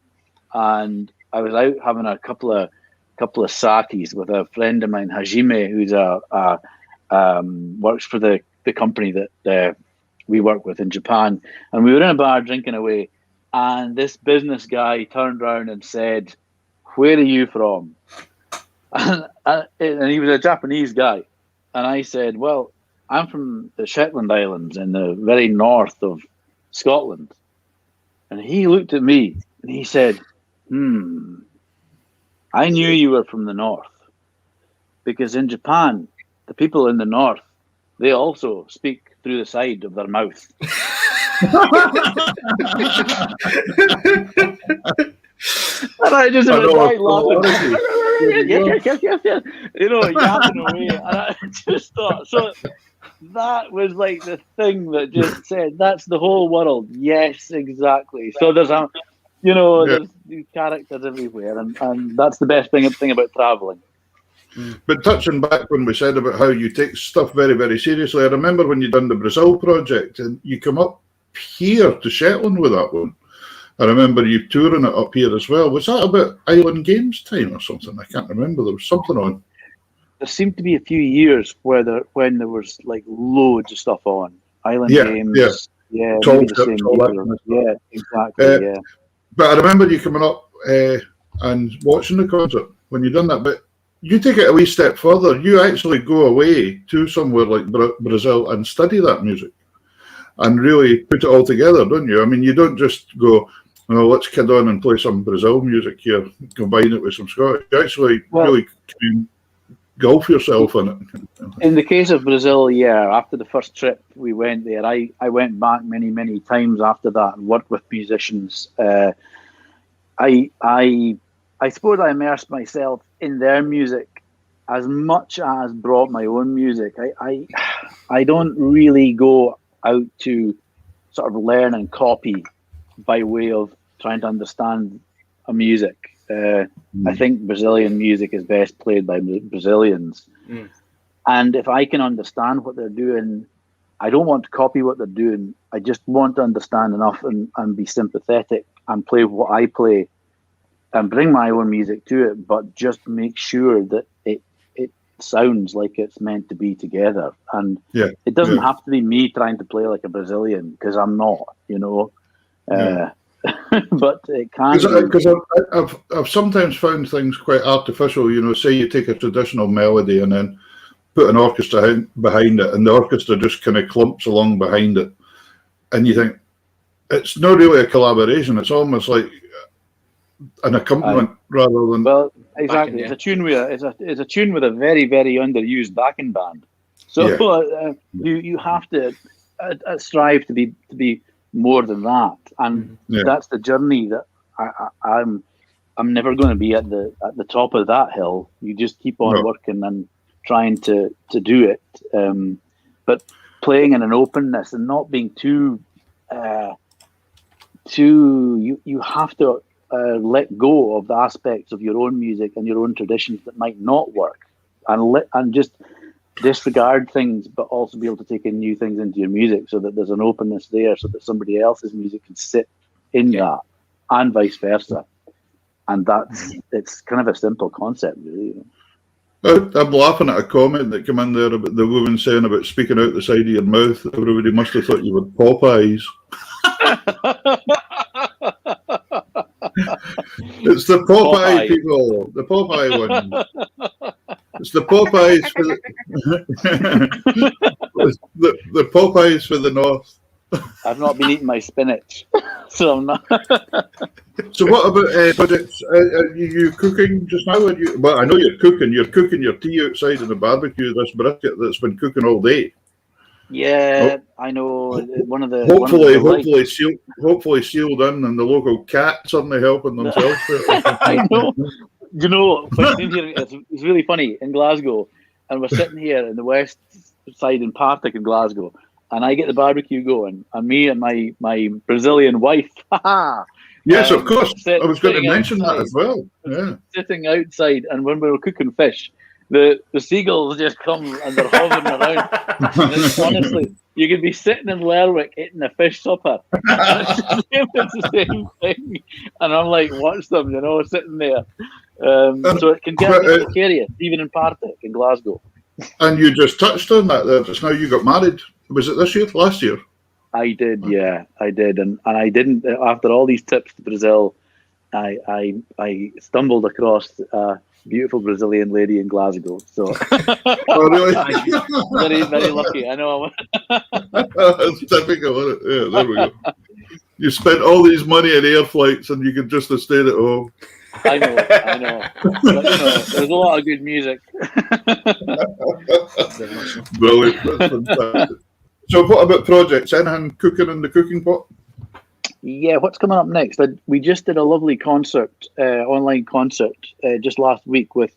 S3: and I was out having a couple of sakis with a friend of mine, Hajime, who's works for the company that we work with in Japan, and we were in a bar drinking away. And this business guy turned around and said, "Where are you from?" And he was a Japanese guy. And I said, "Well, I'm from the Shetland Islands in the very north of Scotland." And he looked at me and he said, "I knew you were from the north because in Japan, the people in the north, they also speak through the side of their mouth." And I just laughed. Yes. Yapping away. And I just thought, so that was like the thing that just said, that's the whole world. Yes, exactly. So there's there's these characters everywhere, and that's the best thing about traveling.
S2: But touching back when we said about how you take stuff very, very seriously, I remember when you done the Brazil project and you come up here to Shetland with that one. I remember you touring it up here as well. Was that about Island Games time or something? I can't remember. There was something on.
S3: There seemed to be a few years when there was like loads of stuff on Island Games. Yeah, exactly.
S2: But I remember you coming up and watching the concert when you done that. But you take it a wee step further. You actually go away to somewhere like Brazil and study that music and really put it all together, don't you? I mean, you don't just go, let's kid on and play some Brazil music here, combine it with some Scottish. You actually really engulf yourself in it.
S3: In the case of Brazil, after the first trip we went there, I went back many, many times after that and worked with musicians. I suppose I immersed myself in their music as much as brought my own music. I don't really go out to sort of learn and copy by way of trying to understand a music. I think Brazilian music is best played by Brazilians. And if I can understand what they're doing, I don't want to copy what they're doing. I just want to understand enough and be sympathetic and play what I play and bring my own music to it, but just make sure that it sounds like it's meant to be together. And it doesn't have to be me trying to play like a Brazilian, because I'm not, but it can.
S2: Because I've sometimes found things quite artificial. You know, say you take a traditional melody and then put an orchestra behind it, and the orchestra just kind of clumps along behind it, and you think it's not really a collaboration. It's almost like an accompaniment rather than.
S3: Well, exactly. It's a tune with a tune with a very, very underused backing band. So you have to strive to be more than that, and that's the journey that I'm never going to be at the top of that hill. You just keep on working and trying to do it, but playing in an openness and not being too you have to let go of the aspects of your own music and your own traditions that might not work, and just disregard things, but also be able to take in new things into your music, so that there's an openness there, so that somebody else's music can sit in that, and vice versa. And it's kind of a simple concept, really.
S2: I'm laughing at a comment that came in there about the woman saying about speaking out the side of your mouth. Everybody must have thought you were Popeyes. It's the Popeye people, the Popeye one. It's the Popeyes for the Popeyes for the north.
S3: I've not been eating my spinach, so I'm not.
S2: So what about projects? Are you cooking just now? Well, I know you're cooking. You're cooking your tea outside in the barbecue. This brisket that's been cooking all day.
S3: Yeah, I know. One of the
S2: hopefully sealed in, and the local cat suddenly helping themselves.
S3: I know. You know, it's really funny in Glasgow, and we're sitting here in the west side in Partick in Glasgow, and I get the barbecue going, and me and my Brazilian wife.
S2: Yes, of course. I was going to mention that as well. Yeah.
S3: Sitting outside, and when we were cooking fish, the seagulls just come and they're hovering around. And honestly, you could be sitting in Lerwick eating a fish supper. It's the same thing. And I'm like, watch them, sitting there. So it can get a bit precarious, even in Partick in Glasgow.
S2: And you just touched on that there just now. You got married. Was it this year? Last year?
S3: I did, yeah, I did, and I didn't. After all these trips to Brazil, I stumbled across a beautiful Brazilian lady in Glasgow. So,
S2: oh, really?
S3: very, very lucky. I know.
S2: That's typical, isn't it? Yeah, there we go. You spent all these money on air flights, and you could just have stayed at home.
S3: I know. But, there's a lot of good music.
S2: Brilliant. That's fantastic. So what about projects? Anything cooking in the cooking pot?
S3: Yeah, what's coming up next? We just did a lovely concert, online concert, just last week with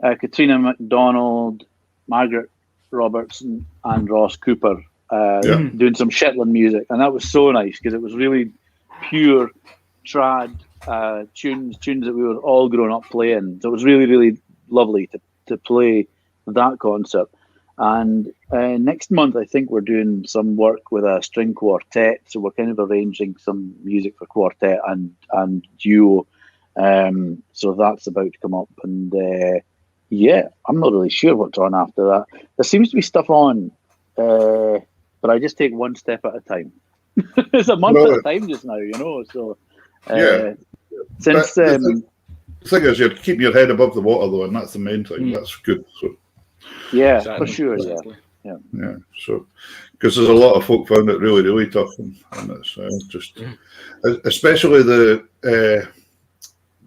S3: Katrina MacDonald, Margaret Robertson, and Ross Cooper doing some Shetland music. And that was so nice because it was really pure trad tunes that we were all grown up playing. So it was really, really lovely to play that concert. And next month, I think we're doing some work with a string quartet. So we're kind of arranging some music for quartet and duo. So that's about to come up. And I'm not really sure what's on after that. There seems to be stuff on, but I just take one step at a time. It's a month at a time just now, So since
S2: the thing is, you're keeping your head above the water though, and that's the main thing. That's good. So.
S3: Yeah, exactly. For sure. Exactly.
S2: Yeah. So, because there's a lot of folk found it really, really tough, and it's just, especially the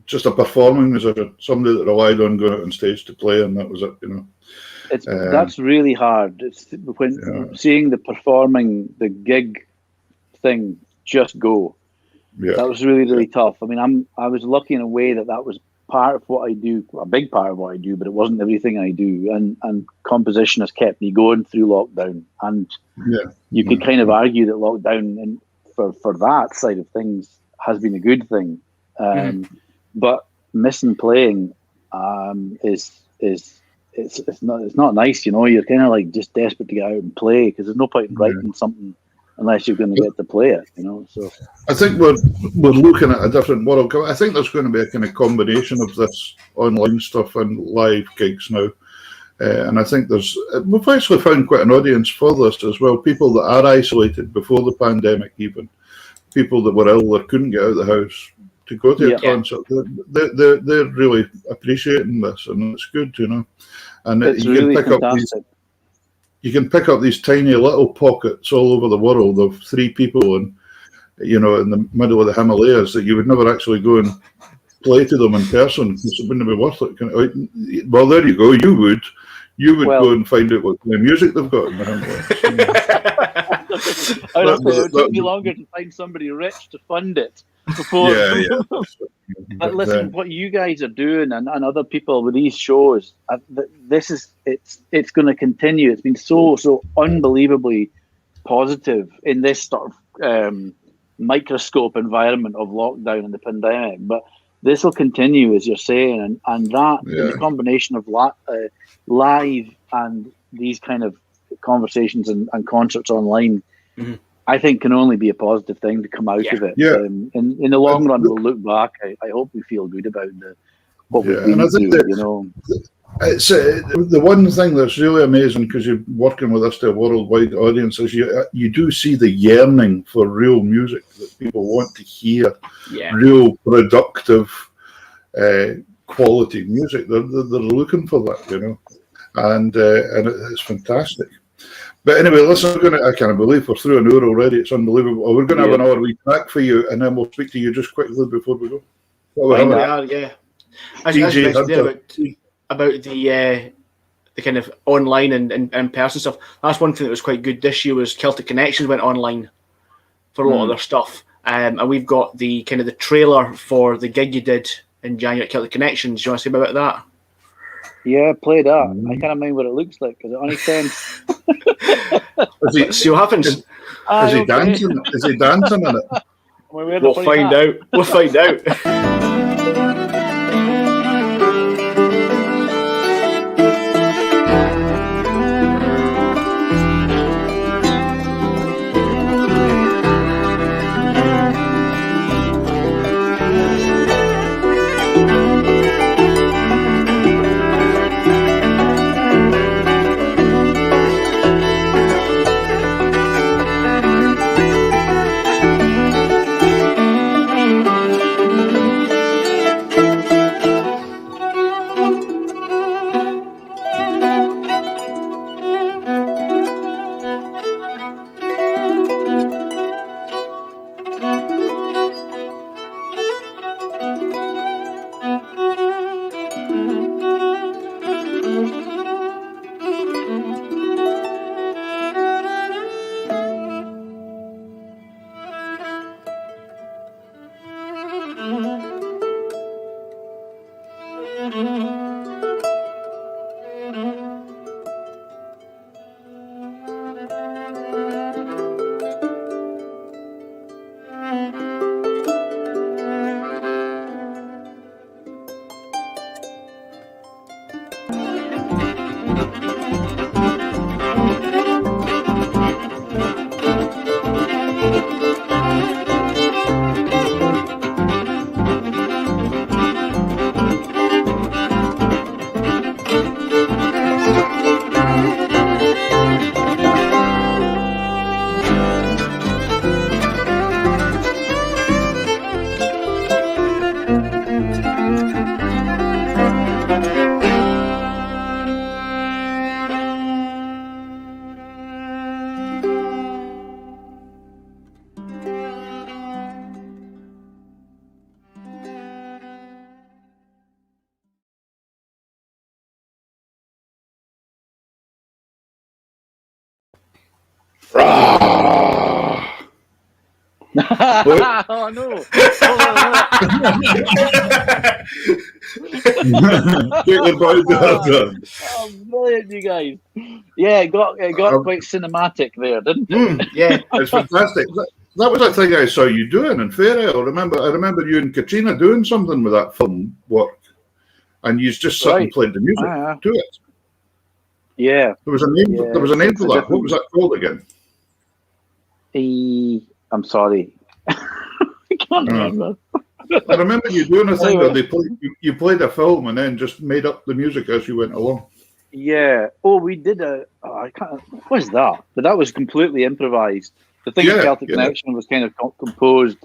S2: just a performing musician, somebody that relied on going out on stage to play, and that was it. That's really hard. It's when seeing the performing, the gig thing just go. Yeah, that was really, really tough. I mean, I was lucky in a way that was part of what I do, a big part of what I do, but it wasn't everything I do. And composition has kept me going through lockdown. And you could kind of argue that lockdown, and for that side of things, has been a good thing. But missing playing is it's not nice. You're kind of like just desperate to get out and play because there's no point in writing something unless you're going to get to play it, So I think we're looking at a different world. I think there's going to be a kind of combination of this online stuff and live gigs now, and I think we've actually found quite an audience for this as well. People that are isolated before the pandemic, even people that were ill or couldn't get out of the house to go to a concert. They're really appreciating this, and it's good, you know. And
S3: it's
S2: you
S3: really
S2: can pick
S3: fantastic.
S2: up you can pick up these tiny little pockets all over the world of 3 people, and you know, in the middle of the Himalayas that you would never actually go and play to them in person because it wouldn't be worth it. Well, there you go. You would go and find out what kind of music they've got in the Himalayas.
S3: It would take me longer to find somebody rich to fund it before. But listen, what you guys are doing and other people with these shows, it's going to continue. It's been so unbelievably positive in this sort of microscope environment of lockdown and the pandemic. But this will continue, as you're saying, and that in the combination of live and these kind of conversations and concerts online, I think can only be a positive thing to come out of it. In the long run, we'll look back. I hope we feel good about what we've been through. You know,
S2: it's the one thing that's really amazing because you're working with us to a worldwide audience is you do see the yearning for real music that people want to hear, real productive quality music. They're looking for that, you know, and it's fantastic. But anyway, listen, I can't believe we're through an hour already. It's unbelievable. We're going to have an hour wee track for you, and then we'll speak to you just quickly before we go.
S1: As you mentioned there about the kind of online and in-person stuff, that's one thing that was quite good this year was Celtic Connections went online for a lot of their stuff. And we've got the kind of the trailer for the gig you did in January at Celtic Connections. Do you want to say about that?
S3: Yeah, play that. I can't mind what it looks like because it only sounds.
S1: See what happens.
S2: Is he dancing? Is he dancing in it?
S1: We'll find out. We'll find out.
S3: Oh no! Oh, brilliant, you guys! Yeah, it got quite cinematic there, didn't it?
S1: Yeah,
S2: it's fantastic. That was a thing I saw you doing in Fairhill. I remember you and Katrina doing something with that film work, and you just sat and played the music to it.
S3: Yeah,
S2: there was a name. There was a name for that. What was that called again?
S3: I'm sorry, I can't remember.
S2: I remember you doing a thing where you played a film and then just made up the music as you went along.
S3: Yeah. Oh, we did I can't. What was that? But that was completely improvised. The thing of Celtic Connection was kind of composed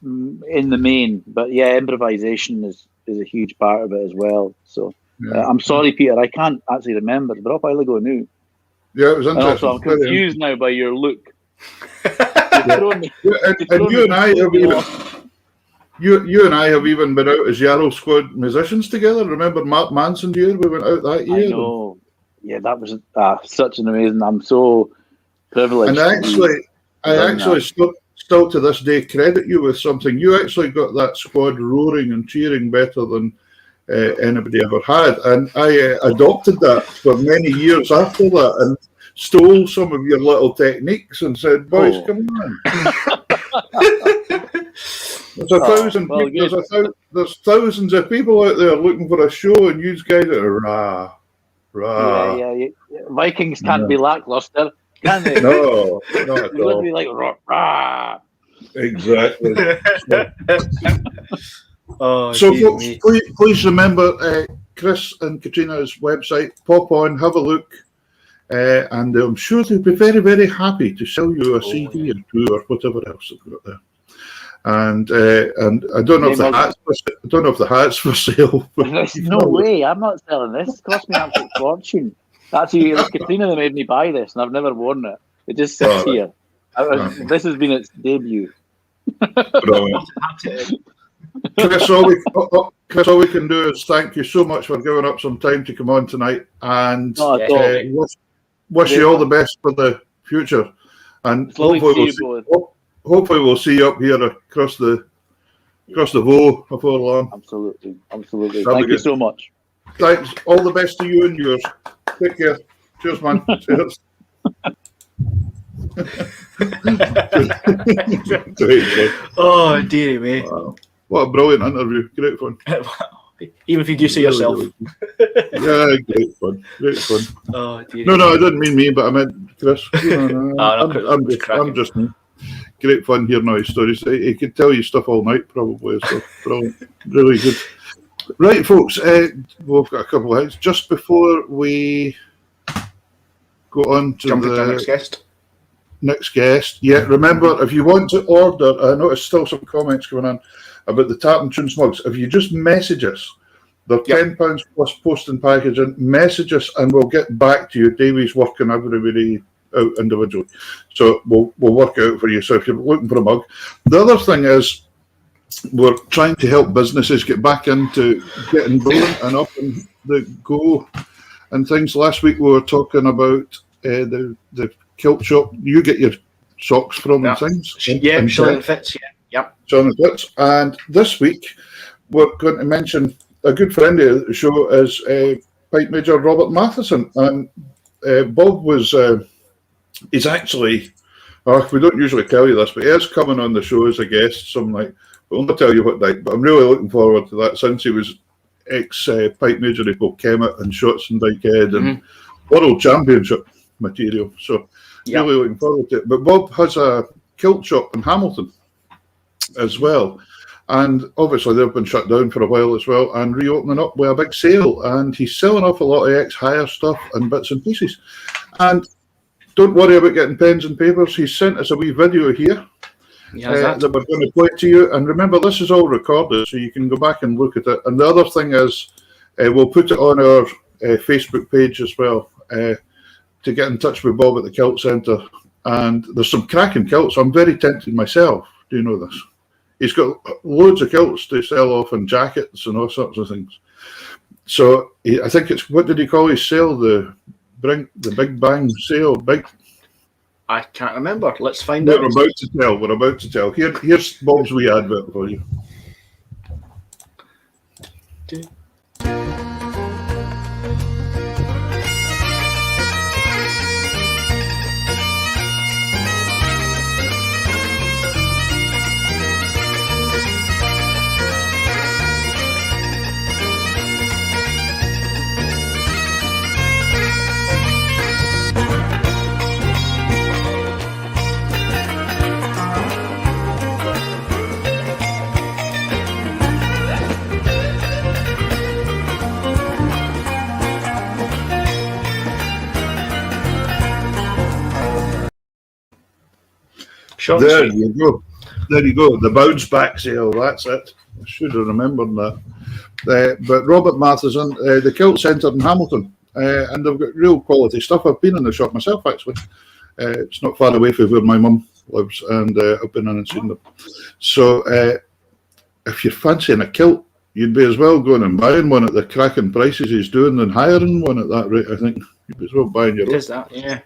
S3: in the main, but improvisation is a huge part of it as well. So I'm sorry, Peter, I can't actually remember. It's a while ago now.
S2: Yeah, it was interesting.
S3: And also, I'm confused now by your look.
S2: And you and I have even been out as Yarrow Squad musicians together. Remember Mark Manson's year? We went out that year.
S3: I know. Yeah, that was such an amazing. I'm so privileged.
S2: And I actually still to this day credit you with something. You actually got that squad roaring and cheering better than anybody ever had, and I adopted that for many years after that, and stole some of your little techniques and said, "Boys, come on." There's thousands of people out there looking for a show, and you guys are rah.
S3: Yeah. Vikings can't be lackluster, can they?
S2: No, not at all.
S3: It'd be like rah.
S2: Exactly.
S1: So
S2: folks, please remember Chris and Katrina's website. Pop on, have a look, and I'm sure they'll be very, very happy to sell you a CD or two or whatever else they've got there. And I don't know if the hats for sale.
S3: There's no way. I'm not selling this. It cost me an absolute fortune. Actually, it was Katrina that made me buy this, and I've never worn it. It just sits here. This has been its debut.
S2: Chris, all we can do is thank you so much for giving up some time to come on tonight, and wish you all the best for the future. And hopefully we'll see you up here across the Vaughan before long.
S3: Absolutely. Thank you so much.
S2: Thanks. All the best to you and yours. Take care. Cheers, man. Cheers.
S1: Oh, dearie me.
S2: Wow. What a brilliant interview. Great fun.
S1: Even if you do see yourself.
S2: Yeah, great fun.
S1: Oh, dearie.
S2: No, I didn't mean me, but I meant Chris. I'm just me. Great fun hearing all his stories. He could tell you stuff all night, probably. So brilliant. Really good. Right, folks, we've got a couple of things. Just before we go on to the next guest. Yeah, remember, if you want to order, I noticed still some comments going on about the Tartan Tunes mugs. If you just message us, they're £10 plus post and packaging. Message us and we'll get back to you. Davey's working everybody out individually. So we'll work it out for you. So if you're looking for a mug. The other thing is, we're trying to help businesses get back into getting going and up and the go and things. Last week we were talking about the kilt shop you get your socks from and things.
S1: Yeah, Shilling Fits. Yeah.
S2: Shilling Fits. And this week we're going to mention a good friend of the show is Pipe Major Robert Matheson. And Bob was, he's actually, we don't usually tell you this, but he is coming on the show as a guest some night. We'll not tell you what night, but I'm really looking forward to that since he was ex-Pipe Major of Kilkenny and Shotts and Dykehead and World Championship material. So really looking forward to it. But Bob has a kilt shop in Hamilton as well. And obviously they've been shut down for a while as well and reopening up with a big sale. And he's selling off a lot of ex-hire stuff and bits and pieces. And don't worry about getting pens and papers. He's sent us a wee video here. That we're going to play to you, and remember this is all recorded so you can go back and look at it. And the other thing is we'll put it on our Facebook page as well to get in touch with Bob at the Kilt Centre. And there's some cracking kilts. I'm very tempted myself. Do you know this? He's got loads of kilts to sell off and jackets and all sorts of things. So I think it's, what did he call his sale? The Big Bang sale.
S1: I can't remember. Let's find out.
S2: We're about to tell. Here's Bob's wee advert for you.
S1: Short
S2: There
S1: and sweet.
S2: you go. There you go. The bounce back sale. That's it. I should have remembered that. But Robert Matheson, the Kilt Centre in Hamilton, and they've got real quality stuff. I've been in the shop myself, actually. It's not far away from where my mum lives, and I've been in and seen them. So if you're fancying a kilt, you'd be as well going and buying one at the cracking prices he's doing than hiring one at that rate, I think. You'd be as well buying your own.
S1: It is that, yeah.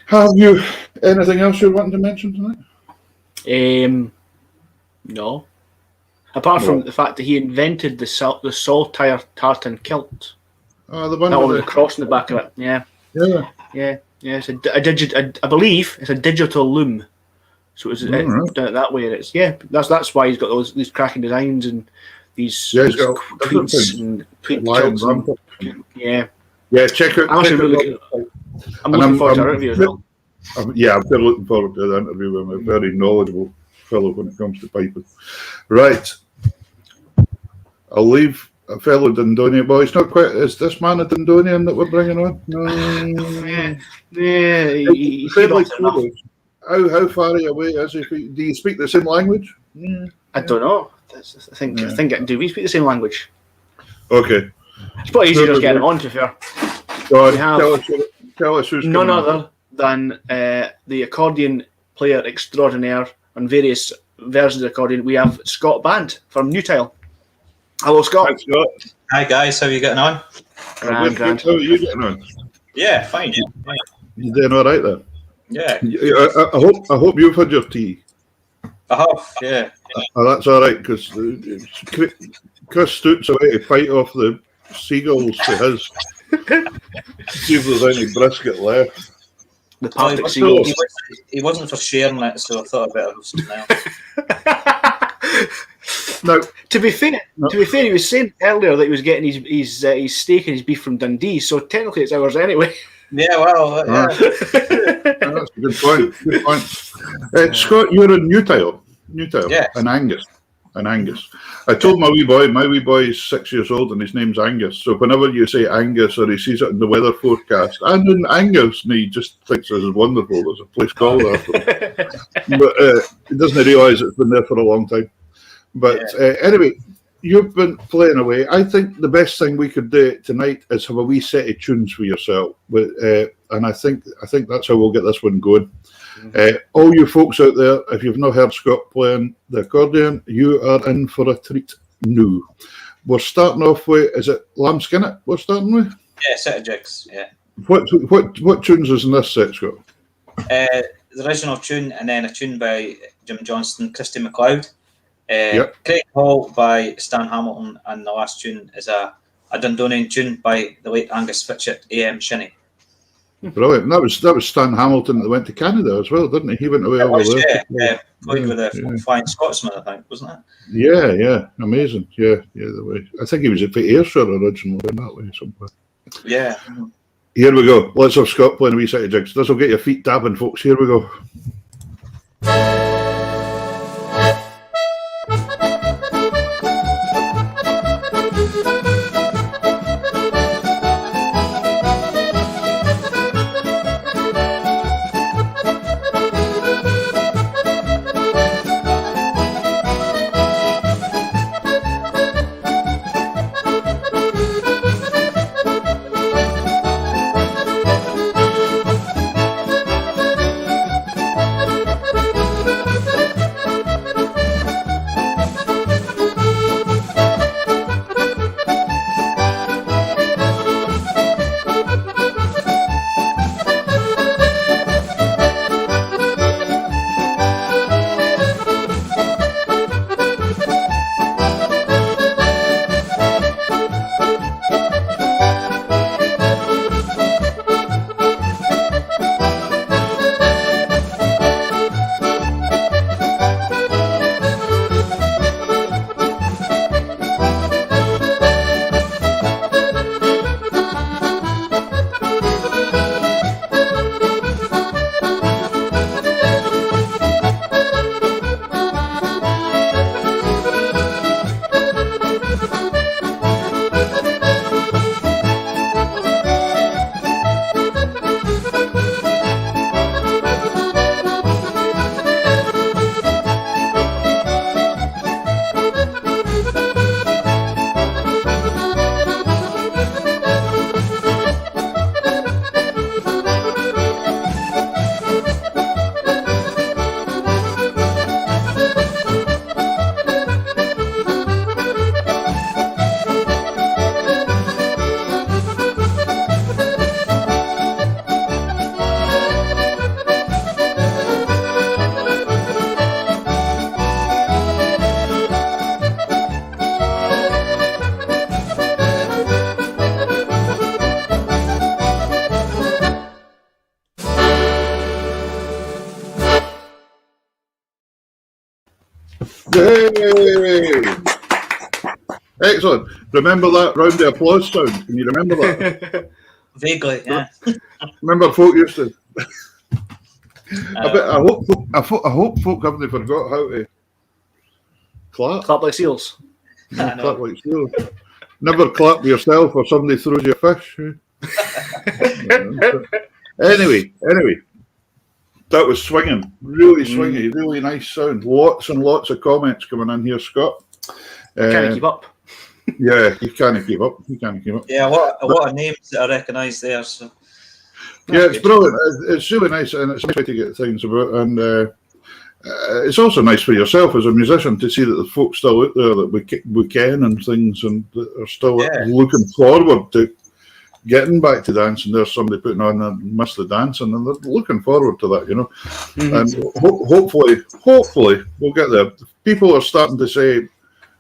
S2: Have you anything else you're wanting to mention tonight?
S1: No. Apart from the fact that he invented the saltire tartan kilt.
S2: Oh, the one
S1: That one
S2: with
S1: with the cross in the back of it. Yeah.
S2: Yeah.
S1: It's I believe it's a digital loom. So it's
S2: right.
S1: done it that way. And it's that's why he's got these cracking designs and these
S2: Yeah, he's got
S1: tweets and tweet kilts.
S2: Yeah, check out.
S1: I'm actually really I'm looking forward to our interview as well.
S2: I'm very looking forward to the interview with him. A very knowledgeable fellow when it comes to piping. Right. I'll leave a fellow Dundonian. Well, he's not quite. Is this man a Dundonian that we're bringing on? No.
S1: Yeah. He's
S2: Fairly close. How far away is he? Do you speak the same language?
S1: I don't know. I think do we speak the same language?
S2: Okay.
S1: It's probably easier just getting on to fair.
S2: God,
S1: We have
S2: tell us who's
S1: none
S2: coming
S1: other than the accordion player extraordinaire on various versions of accordion. We have Scott Band from Newtile. Hello, Scott.
S2: Thanks, Scott.
S5: Hi guys, how are you getting on?
S1: Grand.
S2: How are you getting on?
S5: Yeah, fine.
S2: You doing all right there?
S5: Yeah,
S2: I hope you've had your tea.
S5: I have. Yeah.
S2: Oh, that's all right, because Chris stoops away to fight off the seagulls to his. See if there's any brisket left.
S1: The
S5: Well,
S1: Partick Seagulls.
S5: he wasn't for sharing it, so I thought I'd better have something else.
S2: Now,
S1: To be fair, he was saying earlier that he was getting his steak and his beef from Dundee, so technically it's ours anyway.
S5: Yeah, well, yeah.
S2: that's a good point. Good point. Scott, you're in Newtile.
S5: Yes.
S2: And Angus. I told my wee boy is 6 years old and his name's Angus. So whenever you say Angus or he sees it in the weather forecast, I'm in Angus, and he just thinks this is wonderful. There's a place called that. But he doesn't realise it's been there for a long time. But anyway, you've been playing away. I think the best thing we could do tonight is have a wee set of tunes for yourself. But and I think that's how we'll get this one going. All you folks out there, if you've not heard Scott playing the accordion, you are in for a treat now. We're starting off with, is it Lambskinnet we're starting with?
S5: Yeah, set of jigs, yeah.
S2: What tunes is in this set, Scott?
S5: The original tune, and then a tune by Jim Johnston, Christy McLeod. Craig Hall by Stan Hamilton, and the last tune is a Dundonian tune by the late Angus Fitchett, A.M. Shinney.
S2: Brilliant. That was Stan Hamilton that went to Canada as well, didn't he? He went away over there.
S5: Yeah, played with a Flying Scotsman, I think, wasn't it?
S2: Yeah, amazing. Yeah, the way. I think he was at Ayrshire originally, in that way somewhere.
S5: Yeah.
S2: Here we go. Let's have Scott playing a wee set of jigs. This will get your feet tapping, folks. Here we go. Hey! Excellent. Remember that round of applause sound? Can you remember that?
S5: Vaguely, yeah.
S2: Remember folk used to... I hope folk haven't forgot how to clap.
S1: Clap like seals.
S2: Clap like seals. Never clap yourself or somebody throws you a fish. Anyway, that was swinging, really swingy, really nice sound. Lots and lots of comments coming in here, Scott.
S1: Can't keep up.
S2: Yeah, you can't keep up.
S5: Yeah, a lot of names that I recognise there. So.
S2: Yeah, it's brilliant. It's really nice, and it's nice to get things about. And it's also nice for yourself as a musician to see that the folks still out there that we can and things, and that are still looking forward to getting back to dancing. There's somebody putting on and miss the dancing, and they're looking forward to that, you know. And hopefully we'll get there. People are starting to say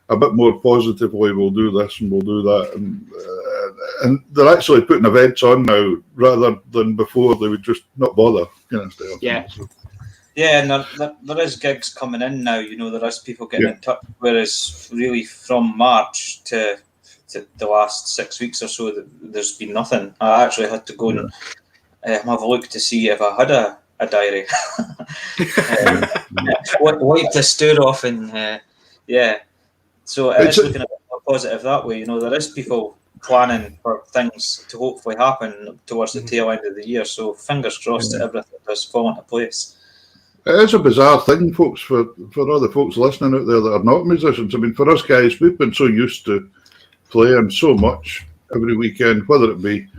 S2: a bit more positively, we'll do this and we'll do that, and they're actually putting events on now rather than before they would just not bother, you know.
S5: Yeah, and there is gigs coming in now, you know, there is people getting in touch, whereas really from March to the last 6 weeks or so, there's been nothing. I actually had to go and have a look to see if I had a diary. Wipe the stir off, and so it's looking a bit more positive that way. You know, there is people planning for things to hopefully happen towards the tail end of the year, so fingers crossed that everything does fall into place.
S2: It is a bizarre thing, folks, for all the folks listening out there that are not musicians. I mean, for us guys, we've been so used to playing so much every weekend, whether it be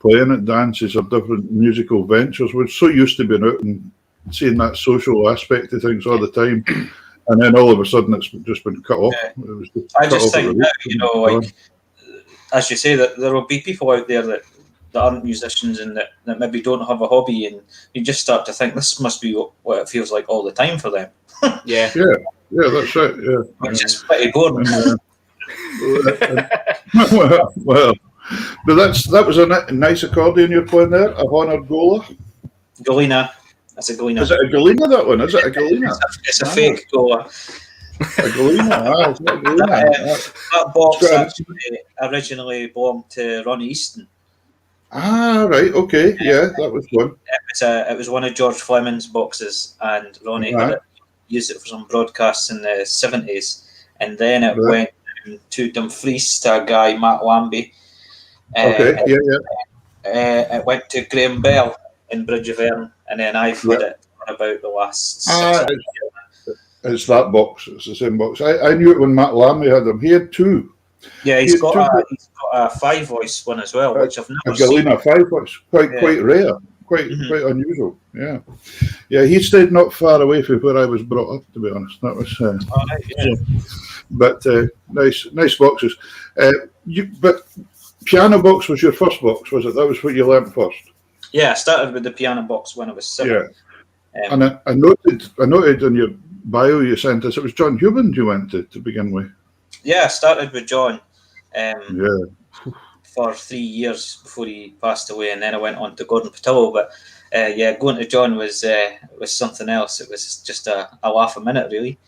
S2: playing at dances or different musical ventures. We're so used to being out and seeing that social aspect of things all the time, and then all of a sudden it's just been cut off.
S5: I just think now, you know, like as you say, that there will be people out there that aren't musicians and that maybe don't have a hobby, and you just start to think this must be what it feels like all the time for them.
S2: Yeah, that's right. Yeah,
S5: which is pretty boring.
S2: Well, but that was a nice accordion you're playing there, a Honor Gola.
S5: Galena. That's a Galena.
S2: Is it a Galena, that one? Is it a Galena?
S5: It's a fake Gola.
S2: A Galena, it's not a Galena.
S5: That box actually originally belonged to Ronnie Easton.
S2: Ah, right, okay, yeah, that was one.
S5: It was one of George Fleming's boxes, and Ronnie had used it for some broadcasts in the 70s, and then it went to Dumfries to a guy, Matt Lambie. It went to Graham Bell in Bridge of Erne, and then I've had it for about the last 6 years.
S2: It's that box, it's the same box. I knew it when Matt Lambie had them. He had two.
S5: Yeah, he's got a 5-voice one as well, which I've never seen.
S2: A Galena 5-voice, quite rare, quite unusual. Yeah. He stayed not far away from where I was brought up, to be honest. That was but nice boxes. But piano box was your first box, was it? That was what you learnt first.
S5: Yeah, I started with the piano box when I was 7.
S2: Yeah, and I noted in your bio you sent us it was John Huband you went to begin with.
S5: Yeah, I started with John for 3 years before he passed away, and then I went on to Gordon Patillo. But going to John was something else. It was just a laugh a minute, really.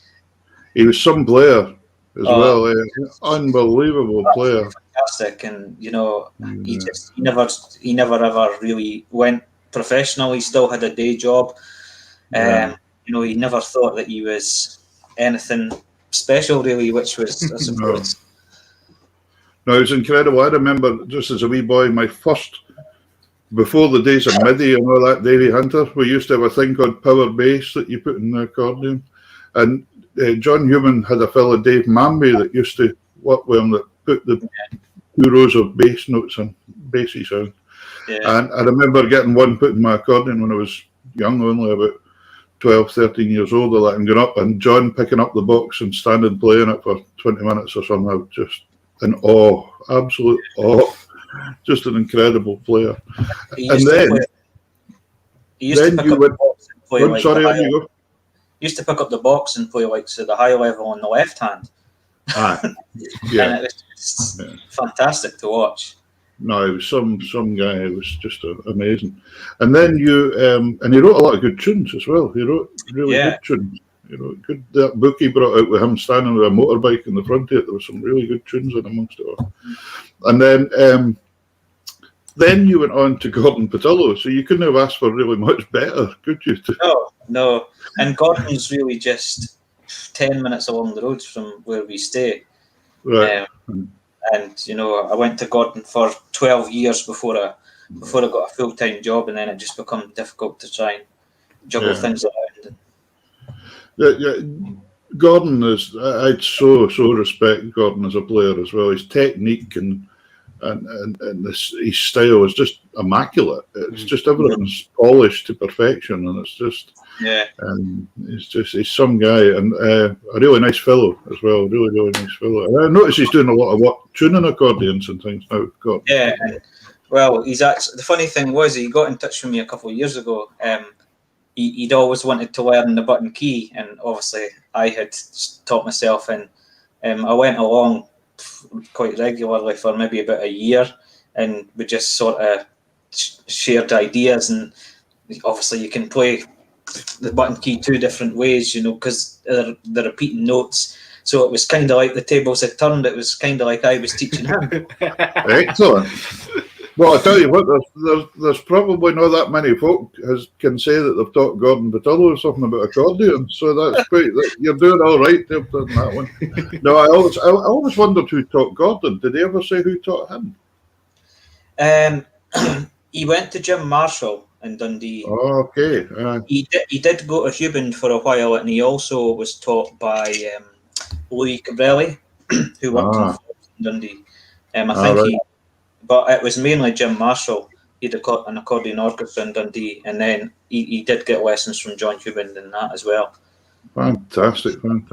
S5: He
S2: was some player as well, unbelievable player.
S5: Fantastic, and you know, he never ever really went professional. He still had a day job. You know, he never thought that he was anything special, really, which was, I suppose.
S2: No, it was incredible. I remember just as a wee boy, my first, before the days of MIDI and all that, Davey Hunter, we used to have a thing called power bass that you put in the accordion. And John Huband had a fellow, Dave Mamby, that used to work with him, that put the 2 rows of bass notes on, bassy sound. Yeah. And I remember getting one put in my accordion when I was young, only about 12, 13 years old, or that, and going up, and John picking up the box and standing playing it for 20 minutes or something. I was just in awe, absolute awe. Just an incredible player. And then you went. Sorry, you go.
S5: Used to pick up the box and play like the high level on the left hand.
S2: Yeah,
S5: and it was just fantastic to watch.
S2: No, it was some guy. It was just amazing. And then you and he wrote a lot of good tunes as well. He wrote really good tunes. Good. That book he brought out with him standing with a motorbike in the front of it. There were some really good tunes in amongst it all. And then you went on to Gordon Patillo, so you couldn't have asked for really much better, could you?
S5: No. And Gordon's really just 10 minutes along the road from where we stay.
S2: Right.
S5: And I went to Gordon for 12 years before I got a full-time job, and then it just became difficult to try and juggle things around.
S2: Yeah. Gordon I'd so respect Gordon as a player as well. His technique and his style is just immaculate. It's just everything's polished to perfection, and it's just he's some guy, and a really nice fellow as well. Really nice fellow. And I notice he's doing a lot of work tuning accordions and things now. Gordon.
S5: Yeah. Well, he's actually, the funny thing was, he got in touch with me a couple of years ago. He'd always wanted to learn the button key, and obviously I had taught myself, and I went along quite regularly for maybe about a year, and we just sort of shared ideas. And obviously you can play the button key two different ways, because they're repeating notes. So it was kind of like the tables had turned. It was kind of like I was teaching him.
S2: Excellent. Well, I tell you what, there's probably not that many folk can say that they've taught Gordon Patillo something about accordion. So that's great. You're doing all right. They've done that one. No, I always wondered who taught Gordon. Did they ever say who taught him?
S5: He went to Jim Marshall in Dundee.
S2: Oh, okay.
S5: He did go to Hubin for a while, and he also was taught by Louis Cabrelli, who worked in Dundee. But it was mainly Jim Marshall. He had an accordion orchestra in Dundee, and then he did get lessons from John Hubin and that as well.
S2: Fantastic. And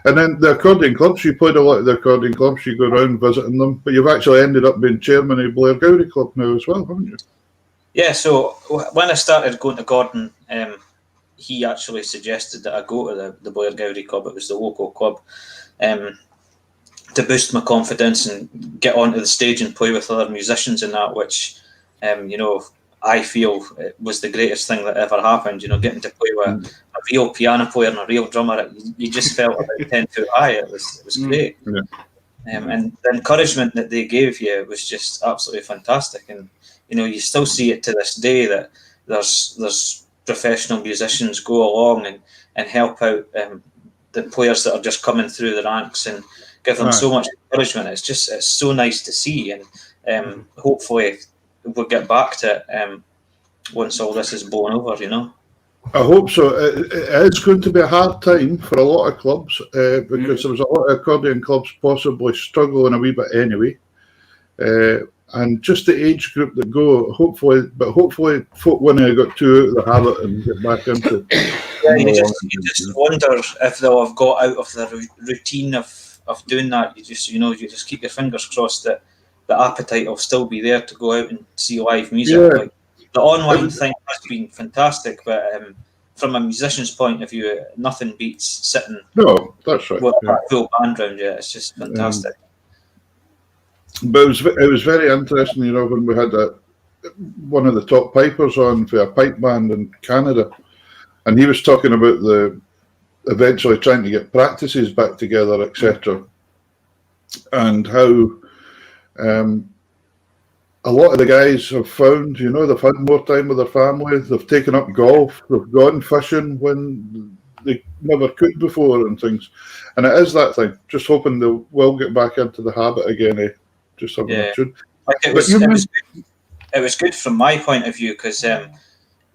S2: then the accordion clubs, you played a lot of the accordion clubs, you go around visiting them, but you've actually ended up being chairman of Blair Gowrie Club now as well, haven't you? Yeah,
S5: so when I started going to Gordon, he actually suggested that I go to the Blair Gowrie Club. It was the local club. To boost my confidence and get onto the stage and play with other musicians and that, which, I feel it was the greatest thing that ever happened. Getting to play with a real piano player and a real drummer, you just felt about 10 foot high. It was great.
S2: Yeah.
S5: And the encouragement that they gave you was just absolutely fantastic. And, you still see it to this day that there's professional musicians go along and help out the players that are just coming through the ranks and give them so much encouragement. It's so nice to see, and hopefully we'll get back to it once all this is blown over.
S2: I hope so. It's going to be a hard time for a lot of clubs because there was a lot of accordion clubs possibly struggling a wee bit anyway, and just the age group that go. Hopefully folk when they got too out of the habit and get back into.
S5: Yeah, you just wonder if they'll have got out of the routine of doing that. You just keep your fingers crossed that the appetite will still be there to go out and see live music.
S2: Yeah.
S5: Like, the online thing has been fantastic, but from a musician's point of view, nothing beats sitting
S2: that's right.
S5: with a full band round you. It's just fantastic.
S2: But it was very interesting, when we had one of the top pipers on for a pipe band in Canada, and he was talking about eventually trying to get practices back together, etc., and how a lot of the guys have found, they've had more time with their family, they've taken up golf, they've gone fishing when they never could before and things, and it is that thing, just hoping they will get back into the habit again, just having a tune.
S5: It was good from my point of view, because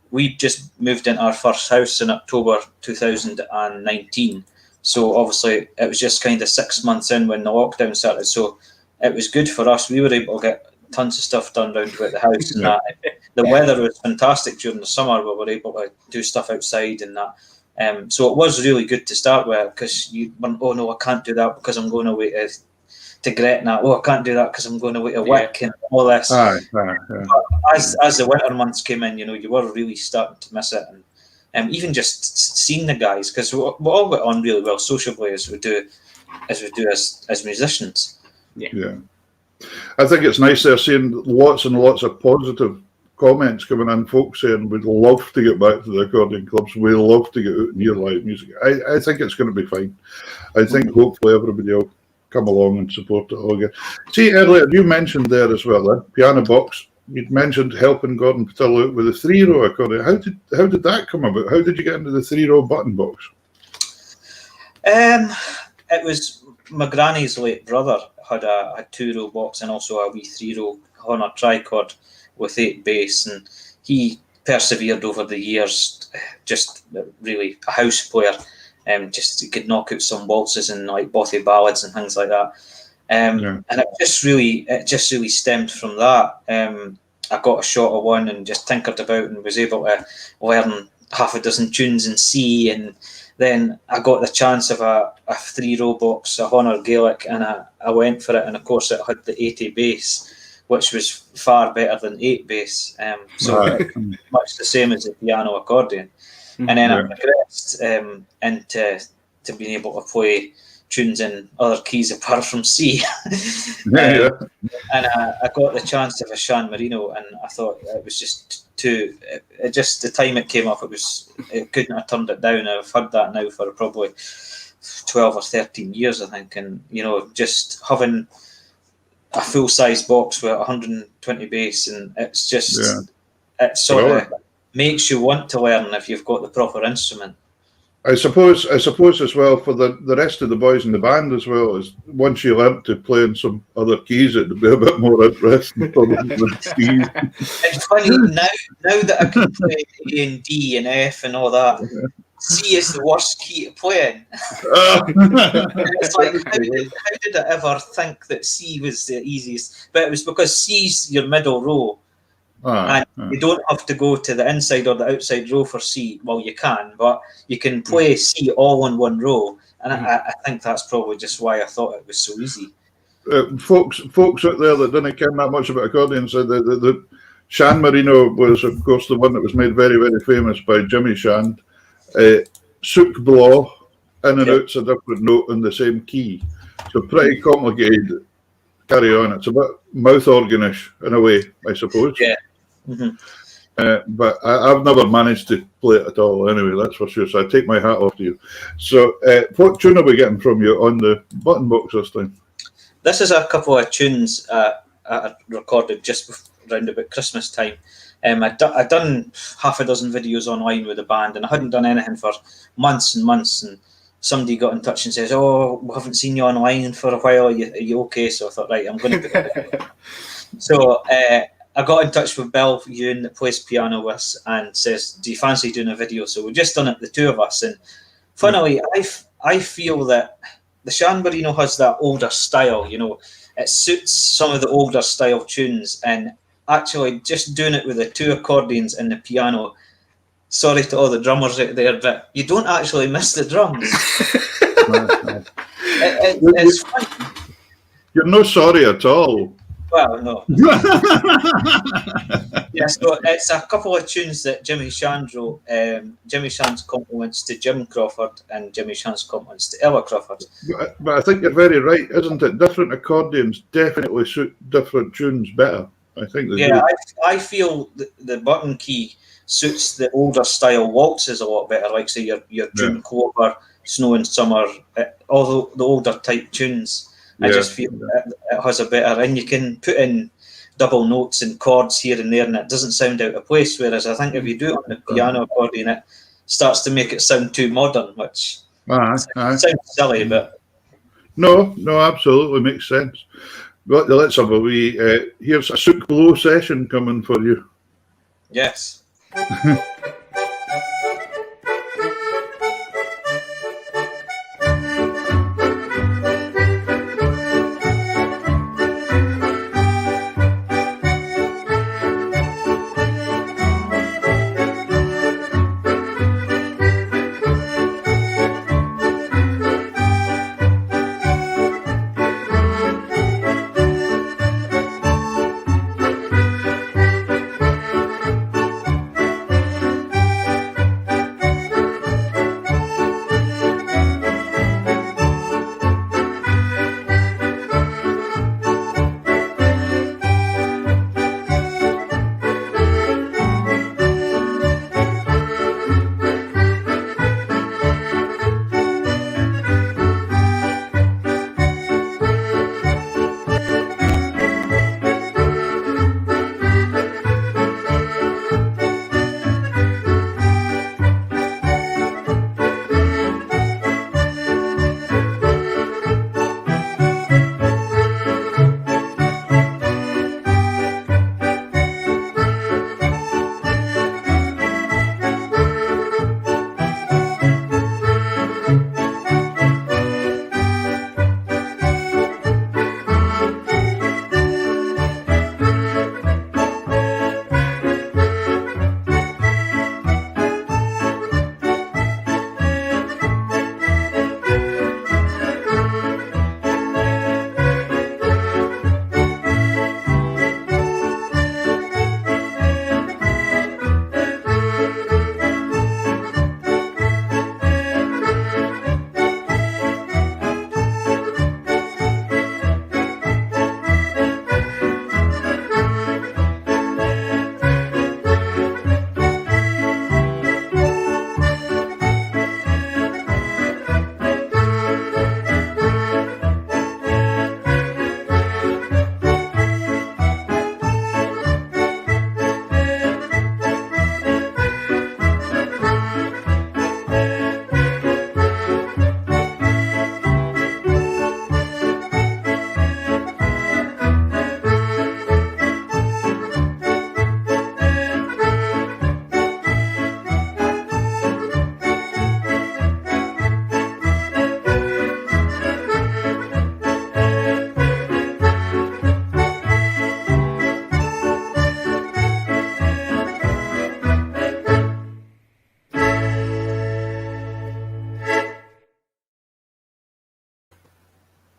S5: we just moved into our first house in October 2019. So obviously it was just kind of 6 months in when the lockdown started. So it was good for us. We were able to get tons of stuff done around about the house and that. The weather was fantastic during the summer. We were able to do stuff outside and that. So it was really good to start with, because you went, oh no, I can't do that because I'm going away to Gretna. Oh, I can't do that because I'm going away to Wick and all this. But as the winter months came in, you were really starting to miss it, and even just seeing the guys, because we all got on really well sociably as we do as musicians.
S2: Yeah. I think it's nice they're seeing lots and lots of positive comments coming in, folks saying we'd love to get back to the accordion clubs. We love to get out and hear live music. I think it's going to be fine. I think hopefully everybody will come along and support it all again. See, earlier you mentioned there as well, piano box. You'd mentioned helping Gordon Patillo out with a 3-row accordion. How did that come about? How did you get into the 3-row button box?
S5: It was my granny's late brother had a 2-row box and also a wee 3-row on a tricord with 8 bass, and he persevered over the years. Just really a house player. Just he could knock out some waltzes and like bothy ballads and things like that. And it just really stemmed from that. I got a shot of one and just tinkered about and was able to learn half a dozen tunes in C, and then I got the chance of a 3-row box, a Honor Gaelic, and I went for it, and of course it had the 80 bass, which was far better than 8 bass, much the same as the piano accordion. And then I progressed into being able to play tunes in other keys apart from C. And I got the chance of a San Marino, and I thought it was just the time it came up, it couldn't have turned it down. I've had that now for probably 12 or 13 years, I think, and just having a full-size box with 120 bass, and it's just it sort of makes you want to learn if you've got the proper instrument.
S2: I suppose as well for the rest of the boys in the band as well, is once you learn to play in some other keys, it'd be a bit more interesting for them than C.
S5: It's funny now that I can play A and D and F and all that. C is the worst key to play in. It's like how did I ever think that C was the easiest? But it was because C's your middle row. You don't have to go to the inside or the outside row for C. Well, you can, but you can play C all in one row, and I think that's probably just why I thought it was so easy.
S2: Folks out there that didn't care that much about accordion said that the San Marino was, of course, the one that was made very, very famous by Jimmy Shand. Souk Blah, in and out's a different note in the same key, so pretty complicated. Carry on. It's a bit mouth organish in a way, I suppose.
S5: Yeah.
S2: But I've never managed to play it at all anyway, that's for sure, so I take my hat off to you. So what tune are we getting from you on the button box this time?
S5: This is a couple of tunes I recorded just around about Christmas time. I'd done half a dozen videos online with the band, and I hadn't done anything for months and months, and somebody got in touch and says, "Oh, we haven't seen you online for a while. Are you okay?" So I thought, right, I'm going to put it out. So I got in touch with Bill Ewan, that plays piano with us, and says, "Do you fancy doing a video?" So we've just done it, the two of us. And funnily, I feel that the San Marino has that older style. It suits some of the older style tunes, and actually just doing it with the 2 accordions and the piano. Sorry to all the drummers out there, but you don't actually miss the drums. It's funny.
S2: You're no sorry at all.
S5: Well, no. Yeah, so it's a couple of tunes that Jimmy Shand wrote. Jimmy Shand's compliments to Jim Crawford and Jimmy Shand's compliments to Ella Crawford.
S2: But I think you're very right, isn't it? Different accordions definitely suit different tunes better. I think they do.
S5: I feel the button key suits the older style waltzes a lot better, like say your June Clover, Snow and Summer, all the older type tunes. I just feel it has a better, and you can put in double notes and chords here and there, and it doesn't sound out of place. Whereas I think if you do it on the piano accordion, it starts to make it sound too modern, which sounds silly, but
S2: no, absolutely makes sense. But let's have a wee. Here's a Souk Blah session coming for you.
S5: Yes.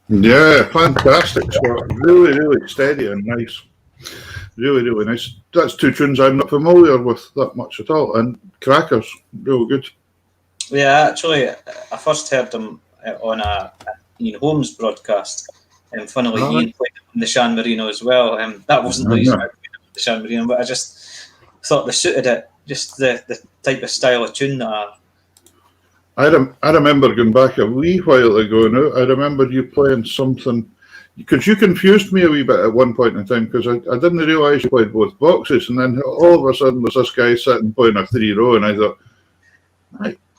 S2: Yeah, fantastic Scott. Really, really steady and nice. Really, really nice. That's two tunes I'm not familiar with that much at all. And Crackers, real good.
S5: Yeah, actually, I first heard them on a Ian Holmes broadcast. And funnily, Ian played it on the San Marino as well. That wasn't the reason I played it on the San Marino, but I just thought they suited it. Just the type of style of tune that
S2: I remember going back a wee while ago now. I remember you playing something, because you confused me a wee bit at one point in time, because I didn't realise you played both boxes, and then all of a sudden was this guy sitting playing a 3-row, and I thought,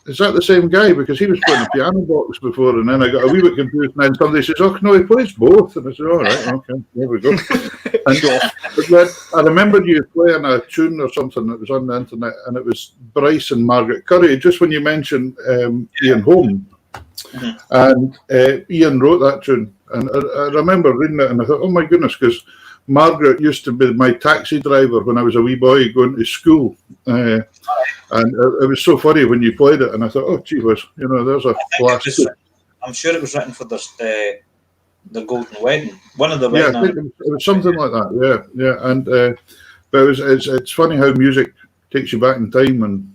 S2: is that the same guy? Because he was playing a piano box before, and then I got a wee bit confused, and then somebody says, oh, no, he plays both. And I said, all right, okay, there we go. And then I remember you playing a tune or something that was on the internet, and it was Bryce and Margaret Curry, just when you mentioned Ian Holmes. And Ian wrote that tune. And I remember reading it, and I thought, oh my goodness, because Margaret used to be my taxi driver when I was a wee boy going to school. And it was so funny when you played it, and I thought, oh, gee whiz, there's a blast.
S5: I'm sure it was written for the Golden Wedding. One of the
S2: I think it was something like that. Yeah. And but it's funny how music takes you back in time and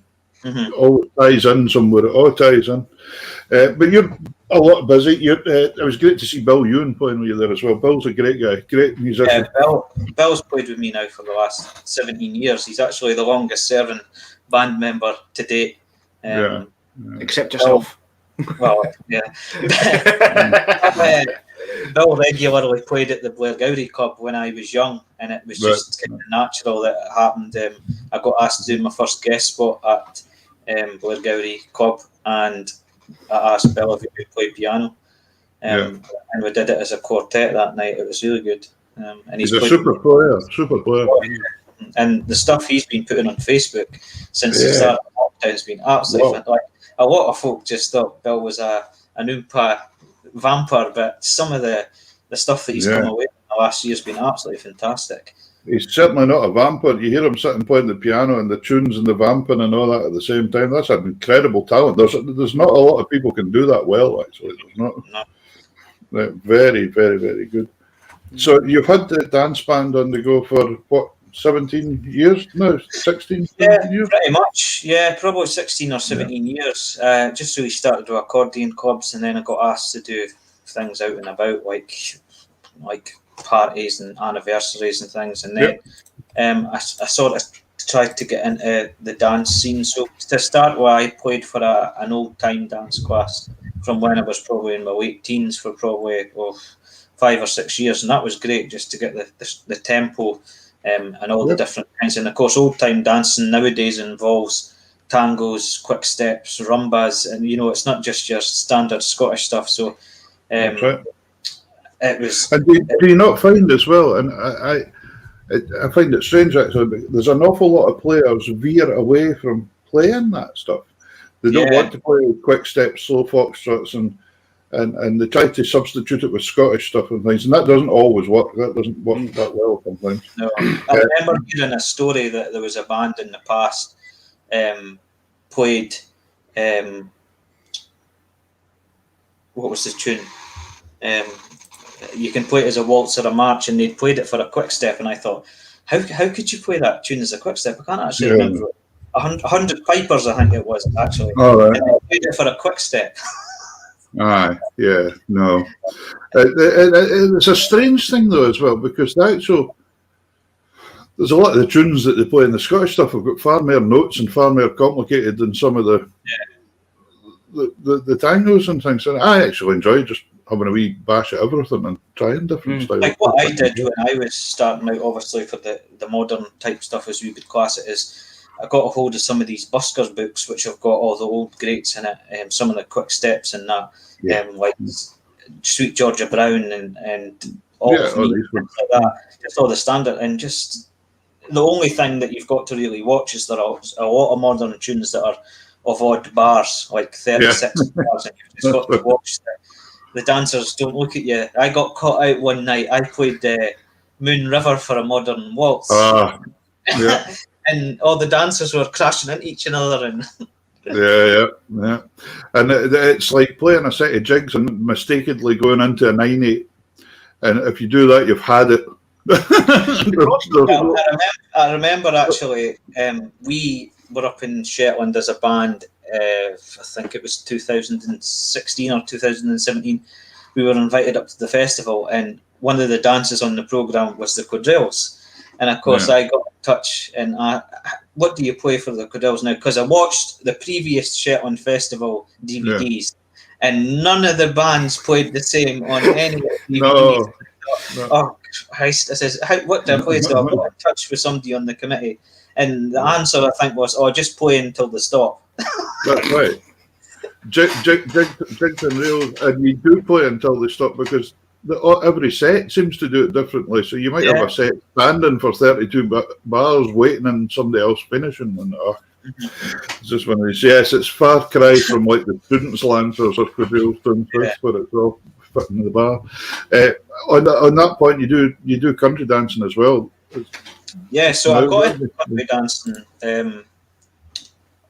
S2: always ties in somewhere. It all ties in. But you're a lot busy. It was great to see Bill Ewan playing with you there as well. Bill's a great guy, great musician.
S5: Bill's played with me now for the last 17 years. He's actually the longest serving band member to date.
S1: Except yourself.
S5: Well, yeah. Bill regularly played at the Blairgowrie Club when I was young, and it was just kind of natural that it happened. I got asked to do my first guest spot at Blairgowrie Club, and I asked Bill if he could play piano, and we did it as a quartet that night. It was really good. And
S2: he's a super player.
S5: And the stuff he's been putting on Facebook since the start of lockdown has been absolutely fantastic. Like, a lot of folk just thought Bill was an Oompa vampire, but some of the stuff that he's come away with in the last year has been absolutely fantastic.
S2: He's certainly not a vampire. You hear him sitting playing the piano and the tunes and the vamping and all that at the same time. That's an incredible talent. There's not a lot of people can do that well, actually. There's not. No. Very, very, very good. So you've had the dance band on the go for, what, 17 years now? 16, 17 years?
S5: Pretty much. Yeah, probably 16 or 17 years. Just really started with accordion clubs, and then I got asked to do things out and about, like parties and anniversaries and things. And then I sort of tried to get into the dance scene. So to start with, I played for an old-time dance class from when I was probably in my late teens for probably 5 or 6 years, and that was great just to get the tempo and all the different kinds. And of course, old time dancing nowadays involves tangos, quick steps, rumbas, and it's not just your standard Scottish stuff. So it was.
S2: And do you not find as well? And I find it strange actually. There's an awful lot of players veer away from playing that stuff. They don't want to play quick steps, slow foxtrots, and they try to substitute it with Scottish stuff and things, and that doesn't always work. That doesn't work that well sometimes.
S5: No, I remember hearing a story that there was a band in the past played. What was the tune? You can play it as a waltz or a march, and they'd played it for a quick step, and I thought, how could you play that tune as a quick step? I can't actually remember. 100 Pipers, I think it was actually.
S2: All right.
S5: And they played it for a quick step.
S2: No. It's a strange thing though as well, because there's a lot of the tunes that they play in the Scottish stuff have got far more notes and far more complicated than some of the tangos and things. And I actually enjoy just having a wee bash at everything and trying different styles.
S5: Like what I did when I was starting out, obviously for the modern type stuff as we would class it, is I got a hold of some of these buskers books which have got all the old greats in it, some of the quick steps and that, like Sweet Georgia Brown and all things like that, just all the standard. And just the only thing that you've got to really watch is there are a lot of modern tunes that are of odd bars, like 36 bars, and you've just got to watch the dancers don't look at you. I got caught out one night. I played Moon River for a modern waltz. And all the dancers were crashing into each other, and
S2: Yeah. And it's like playing a set of jigs and mistakenly going into a 9/8. And if you do that, you've had it.
S5: Well, I remember actually, we were up in Shetland as a band. I think it was 2016 or 2017. We were invited up to the festival, and one of the dances on the programme was the quadrilles. And of course, I got in touch and what do you play for the quadrilles now? Because I watched the previous Shetland Festival DVDs, and none of the bands played the same on any of the DVDs.
S2: No.
S5: Oh Christ! I says, what do I play? So I got in touch with somebody on the committee, and the answer I think was, just play until they stop.
S2: That's right. Jigs and reels, and you do play until they stop because every set seems to do it differently. So you might have a set standing for 32 bars waiting and somebody else finishing. And it's just one of these. Yes, it's far cry from like the students' lancers or quadrilles to where it's all fitting in the bar. On that point, you do country dancing as well.
S5: Yeah, so I got into country dancing.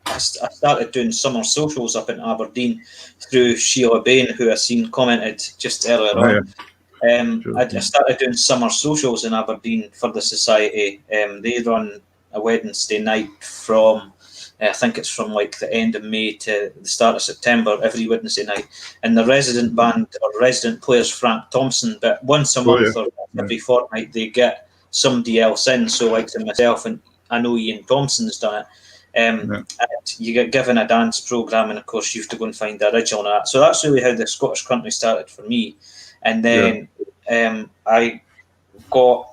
S5: I started doing summer socials up in Aberdeen through Sheila Bain, who I seen commented just earlier on. I started doing summer socials in Aberdeen for the society. They run a Wednesday night from, I think it's from like the end of May to the start of September, every Wednesday night. And the resident band or resident players, Frank Thompson, but once a month or every fortnight, they get somebody else in. So like myself, and I know Ian Thompson's done it. And you get given a dance programme, and of course you have to go and find the original and that. So that's really how the Scottish country started for me. And then I got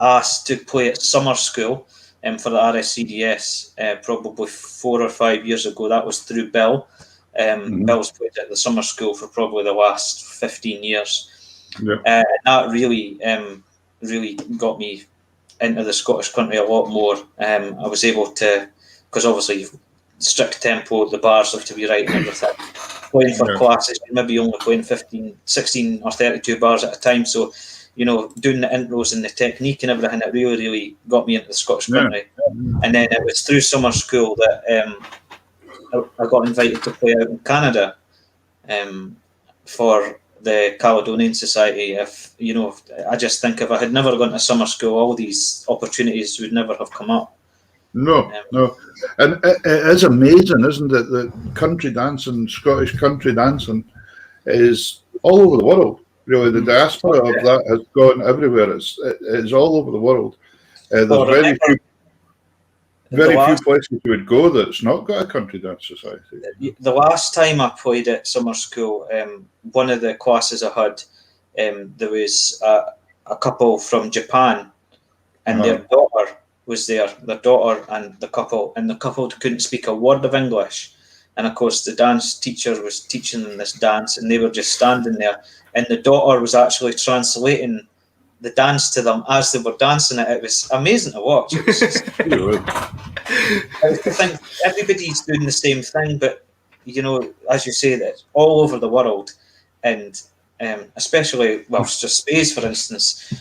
S5: asked to play at summer school for the RSCDS probably 4 or 5 years ago. That was through Bill. Bill's played at the summer school for probably the last 15 years. And that really got me into the Scottish country a lot more. I was able to, because obviously strict tempo, the bars have to be right and everything. Playing for classes, you're maybe only playing 15, 16 or 32 bars at a time. So, doing the intros and the technique and everything, it really got me into the Scottish country. And then it was through summer school that I got invited to play out in Canada for the Caledonian Society. I just think if I had never gone to summer school, all these opportunities would never have come up.
S2: No. And it is amazing, isn't it, that country dancing, Scottish country dancing, is all over the world. Really, the diaspora of that has gone everywhere. It's all over the world. There's very few places you would go that's not got a country dance society.
S5: The last time I played at summer school, one of the classes I had, there was a couple from Japan, and their daughter was there. Their daughter and the couple couldn't speak a word of English. And of course, the dance teacher was teaching them this dance, and they were just standing there. And the daughter was actually translating the dance to them as they were dancing it. It was amazing to watch. It was just, I think everybody's doing the same thing, but as you say, that all over the world, and especially Strathspey, for instance.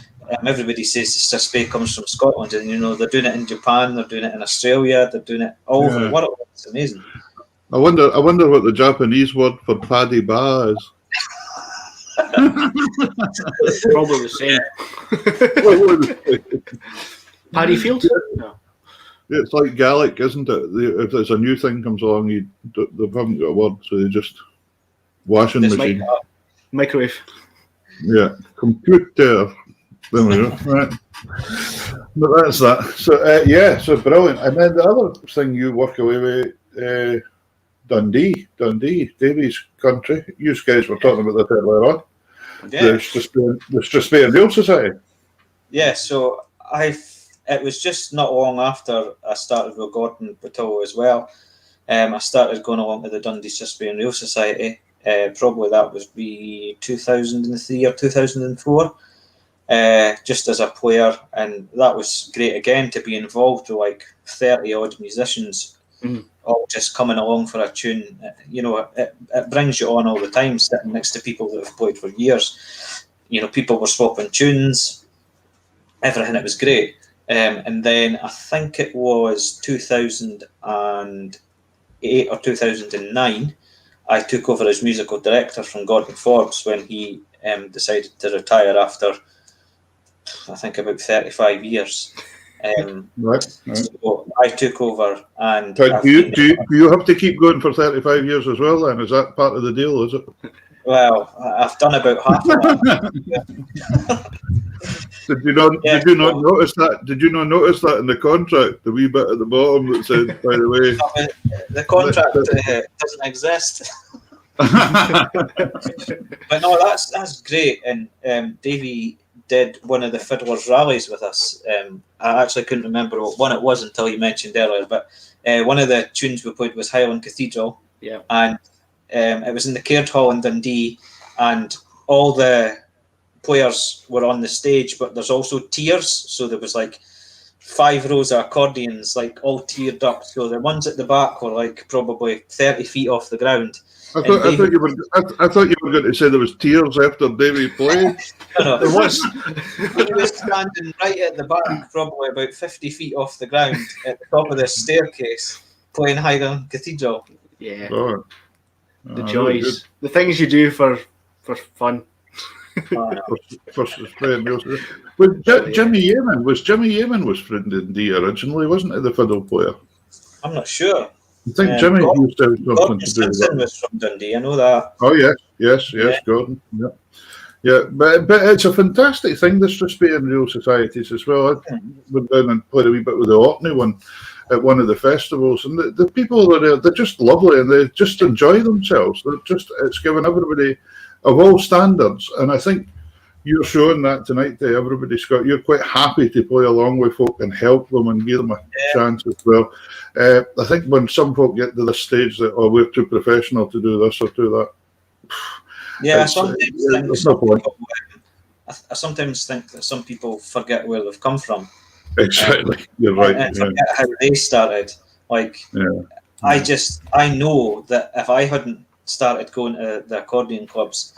S5: Everybody says Strathspey comes from Scotland, and they're doing it in Japan, they're doing it in Australia, they're doing it all over the world. It's amazing.
S2: I wonder what the Japanese word for paddy ba is.
S1: Probably the same. Paddy field? No.
S2: It's like Gaelic, isn't it? If there's a new thing comes along, they haven't got a word, so they just washing machine.
S1: Microwave.
S2: Yeah, computer. There we go. Right. But that's that. So so brilliant. And then the other thing you work away with, Dundee, Davie's country. You guys were talking about that earlier on.
S5: Yeah.
S2: The Strathspey and Real Society.
S5: Yeah, so it was just not long after I started with Gordon Boutelle as well. I started going along to the Dundee Strathspey and Real Society. Probably that was 2003 or 2004. Just as a player, and that was great again to be involved with like 30 odd musicians, all just coming along for a tune. It brings you on all the time, sitting next to people that have played for years. People were swapping tunes, everything. It was great. And then I think it was 2005 2008 or 2009, I took over as musical director from Gordon Forbes when he decided to retire after, I think, about 35 years.
S2: Right.
S5: So I took over, and
S2: But do you have to keep going for 35 years as well? Then is that part of the deal? Is it?
S5: Well, I've done about half of that.
S2: Did you not notice that? Did you not notice that in the contract, the wee bit at the bottom that said, by the way,
S5: the contract doesn't exist. But no, that's great. And Davie did one of the Fiddlers rallies with us. I actually couldn't remember what one it was until you mentioned earlier. But one of the tunes we played was Highland Cathedral.
S1: Yeah.
S5: And it was in the Caird Hall in Dundee, and all the players were on the stage, but there's also tiers. So there was like 5 rows of accordions, like all tiered up. So the ones at the back were like probably 30 feet off the ground.
S2: I thought you were going to say there was tears after Davie played.
S5: No, there was. He was standing right at the back, probably about 50 feet off the ground, at the top of the staircase, playing Highland Cathedral.
S1: Yeah.
S2: Oh.
S1: The joys, the things you do for fun.
S2: For spreading music. Jimmy Yeaman was from Dundee originally, wasn't he, the fiddle player?
S5: I'm not sure.
S2: I think Jimmy used to have something to do with that.
S5: Was from Dundee, I know that.
S2: Oh yes, Gordon. Yeah, but it's a fantastic thing, this just being real societies as well. I went down and played a wee bit with the Orkney one at one of the festivals, and the people that are there, they're just lovely and they just enjoy themselves. It's given everybody of all standards, and I think you're showing that tonight to everybody, Scott. You're quite happy to play along with folk and help them and give them a chance as well. I think when some folk get to this stage that, oh, we're too professional to do this or do that.
S5: Yeah, I sometimes think that some people forget where they've come from.
S2: Exactly, you're right.
S5: And forget how they started. Like, I know that if I hadn't started going to the accordion clubs,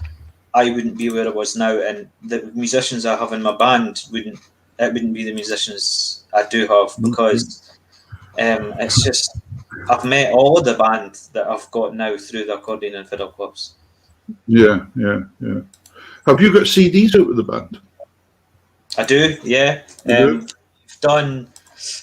S5: I wouldn't be where I was now, and the musicians I have in my band wouldn't be the musicians I do have, because it's just, I've met all of the band that I've got now through the accordion and fiddle clubs. Yeah.
S2: Have you got CDs out with the band?
S5: I do, yeah. We've done,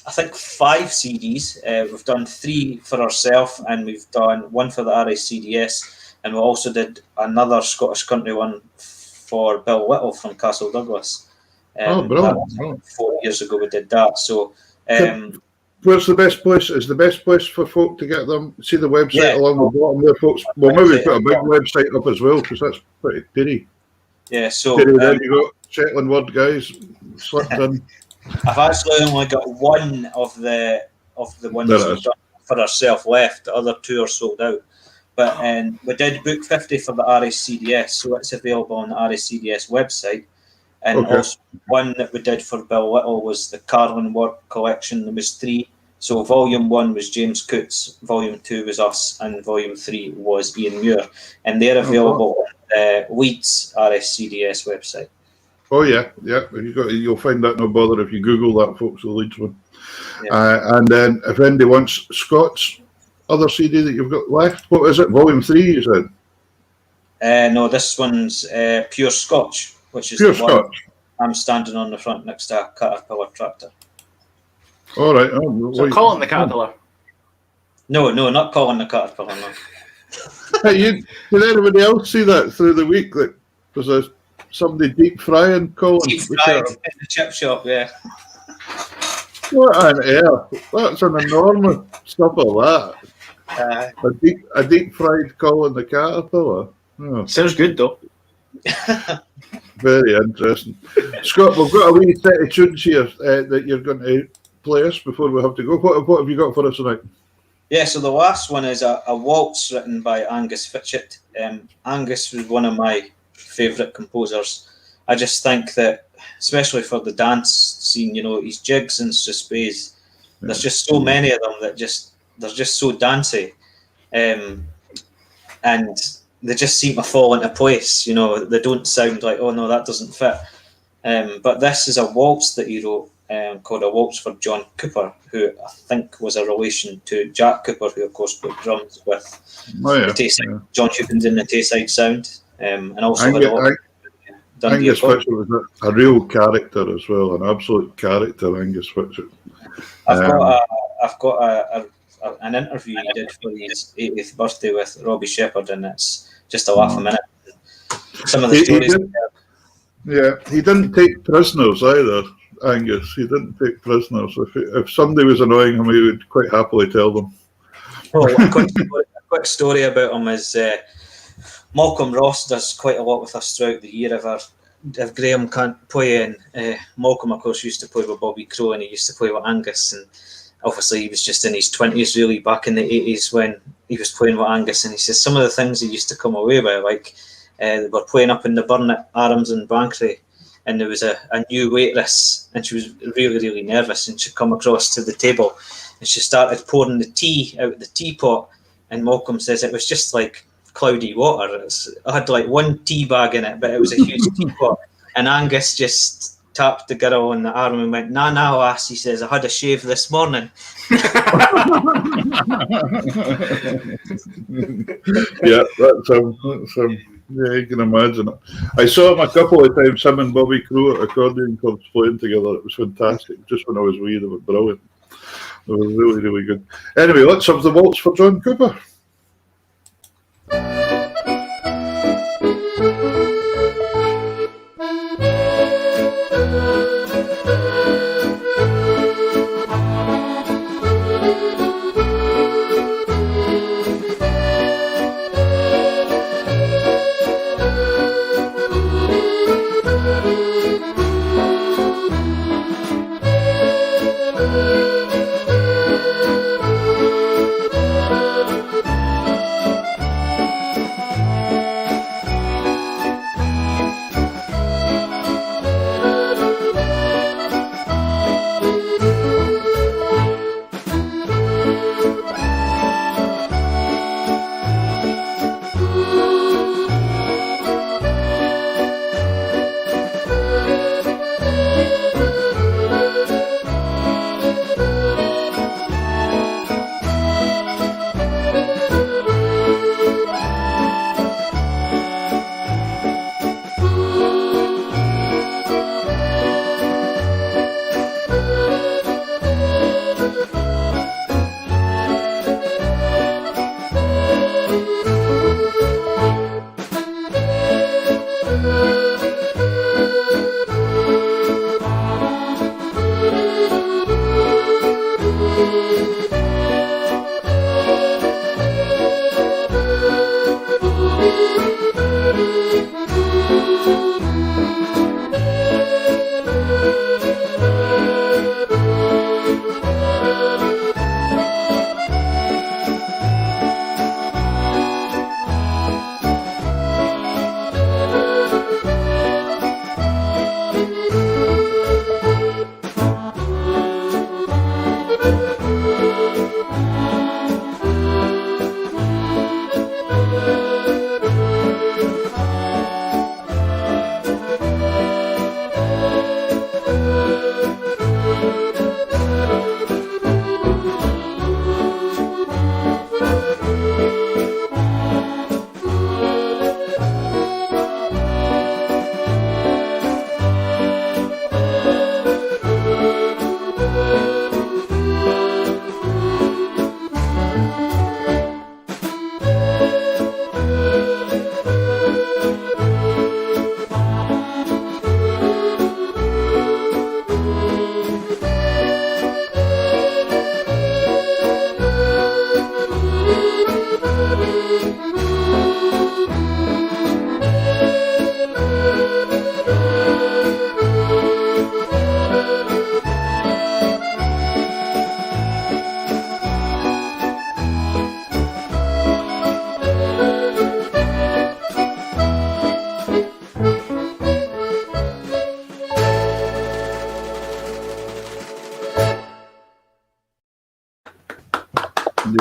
S5: I think, 5 CDs. We've done 3 for ourselves, and we've done 1 for the RSCDS. And we also did another Scottish country one for Bill Whittle from Castle Douglas.
S2: Brilliant.
S5: 4 years ago we did that. So,
S2: where's the best place? Is the best place for folk to get them? See the website along the bottom there, folks. Well, maybe put a big website up as well, because that's pretty pretty.
S5: Yeah, so
S2: there you go. Shetland word, guys. Slipped in.
S5: I've actually only got 1 of the ones we've done for ourselves left. The other 2 are sold out. But we did book 50 for the RSCDS, so it's available on the RSCDS website. And also 1 that we did for Bill Whittle was the Carlin Work Collection. There was 3. So Volume 1 was James Coots, Volume 2 was us, and Volume 3 was Ian Muir. And they're available on the Leeds RSCDS website.
S2: Oh yeah. You'll find that, no bother if you Google that, folks, the Leeds one. Yeah. And then if anybody wants Scott's other CD that you've got left, what is it? Volume 3, you said?
S5: No, this one's Pure Scotch, which is
S2: Pure
S5: the one
S2: Scotch.
S5: I'm standing on the front next to a Caterpillar tractor.
S2: All right.
S1: So Colin the Caterpillar?
S5: No, not Colin the Caterpillar, no.
S2: Hey, did anybody else see that through the week that was somebody deep frying Colin?
S5: Deep fried in the chip shop, yeah.
S2: What on earth? That's an enormous stuff of that. A deep fried Colin the Caterpillar. Oh.
S1: Sounds good though.
S2: Very interesting. Scott, we've got a wee set of tunes here that you're going to play us before we have to go. What have you got for us tonight?
S5: Yeah, so the last one is a waltz written by Angus Fitchett. Angus was one of my favourite composers. I just think that, especially for the dance scene, his jigs and suspets, there's just so many of them that they're just so dancey. And they just seem to fall into place. They don't sound like, oh no, that doesn't fit. But this is a waltz that he wrote, called A Waltz for John Cooper, who I think was a relation to Jack Cooper, who of course played drums with the Tayside, John Hupkins in the Tayside Sound, and also
S2: Angus Fitchett was a real character as well, an absolute character, Angus Fitchett.
S5: I've got an interview he did for his 80th birthday with Robbie Shepherd, and it's just a laugh a minute. Some of the stories.
S2: He didn't take prisoners either, Angus. He didn't take prisoners. If somebody was annoying him, he would quite happily tell them.
S5: Well, a quick story about him is Malcolm Ross does quite a lot with us throughout the year. If Graham can't play, and Malcolm, of course, used to play with Bobby Crow, and he used to play with Angus, and obviously he was just in his 20s really back in the 80s when he was playing with Angus, and he says some of the things he used to come away with, like they were playing up in the burn at Arms and Bankery, and there was a new waitress, and she was really, really nervous, and she'd come across to the table and she started pouring the tea out of the teapot, and Malcolm says it was just like cloudy water. It had like one tea bag in it, but it was a huge teapot, and Angus just tapped the girl on the arm and went, nah, lass, he says, I had a shave this morning.
S2: Yeah, that's yeah, you can imagine it. I saw him a couple of times, him and Bobby Crow at accordion clubs playing together. It was fantastic. Just when I was wee, they were brilliant. They were really, really good. Anyway, let's have the waltz for John Cooper.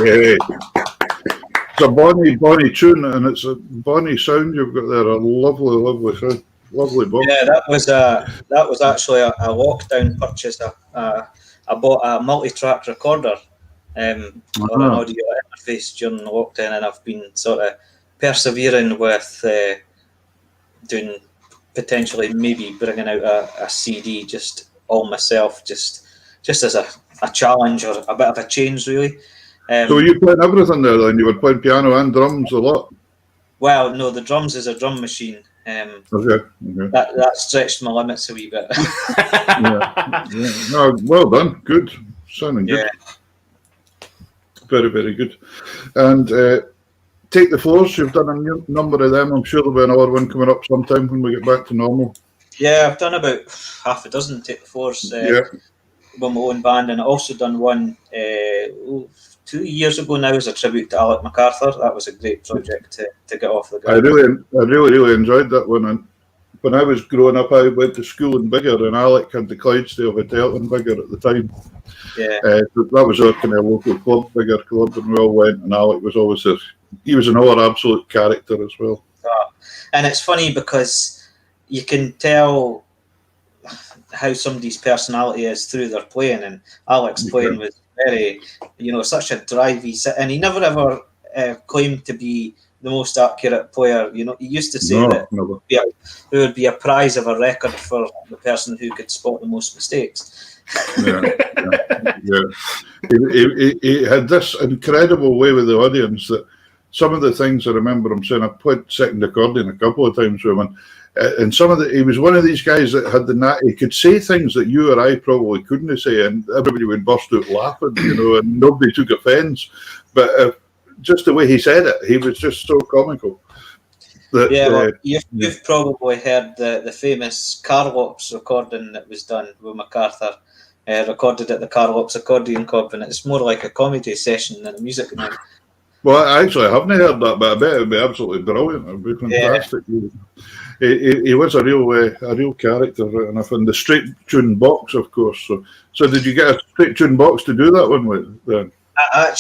S2: Yeah. It's a bonny tune, and it's a bonny sound you've got there. A lovely, lovely sound. Lovely box.
S5: Yeah, that was actually a lockdown purchase. I bought a multi-track recorder or an audio interface during the lockdown, and I've been sort of persevering with doing potentially maybe bringing out a CD just all myself, just as a challenge or a bit of a change, really.
S2: So were you playing everything there then? You were playing piano and drums a lot?
S5: Well, no, the drums is a drum machine.
S2: Okay.
S5: That stretched my limits a wee bit.
S2: Yeah. No, well done. Good. Sounding good.
S5: Yeah.
S2: Very, very good. And Take the Floors, you've done a number of them. I'm sure there'll be another one coming up sometime when we get back to normal.
S5: Yeah, I've done about half a dozen Take the Floors with my own band, and I also done one 2 years ago now as a tribute to Alec MacArthur. That was a great project to get off the ground.
S2: I really enjoyed that one. And when I was growing up, I went to school in Biggar, and Alec had the Clydesdale Hotel in Biggar at the time.
S5: Yeah.
S2: That was our kind of local club, Biggar Club, and we all went, and Alec was always there. He was another absolute character as well.
S5: And it's funny because you can tell how somebody's personality is through their playing, and Alec's playing was very, such a drivey, and he never ever claimed to be the most accurate player. He used to say that there would be a prize of a record for the person who could spot the most mistakes.
S2: Yeah. He had this incredible way with the audience that some of the things I remember him saying, I played second accordion a couple of times with him, and he was one of these guys that had the knack. He could say things that you or I probably couldn't say, and everybody would burst out laughing, and nobody took offence. But just the way he said it, he was just so comical.
S5: You've probably heard the famous Carlops recording that was done with MacArthur, recorded at the Carlops Accordion Club, and it's more like a comedy session than a music night.
S2: Well, I actually haven't heard that, but I bet it would be absolutely brilliant. It would be fantastic. Yeah. He was a real character, right enough. And the straight tune box, of course. So did you get a straight tune box to do that one with then?
S5: I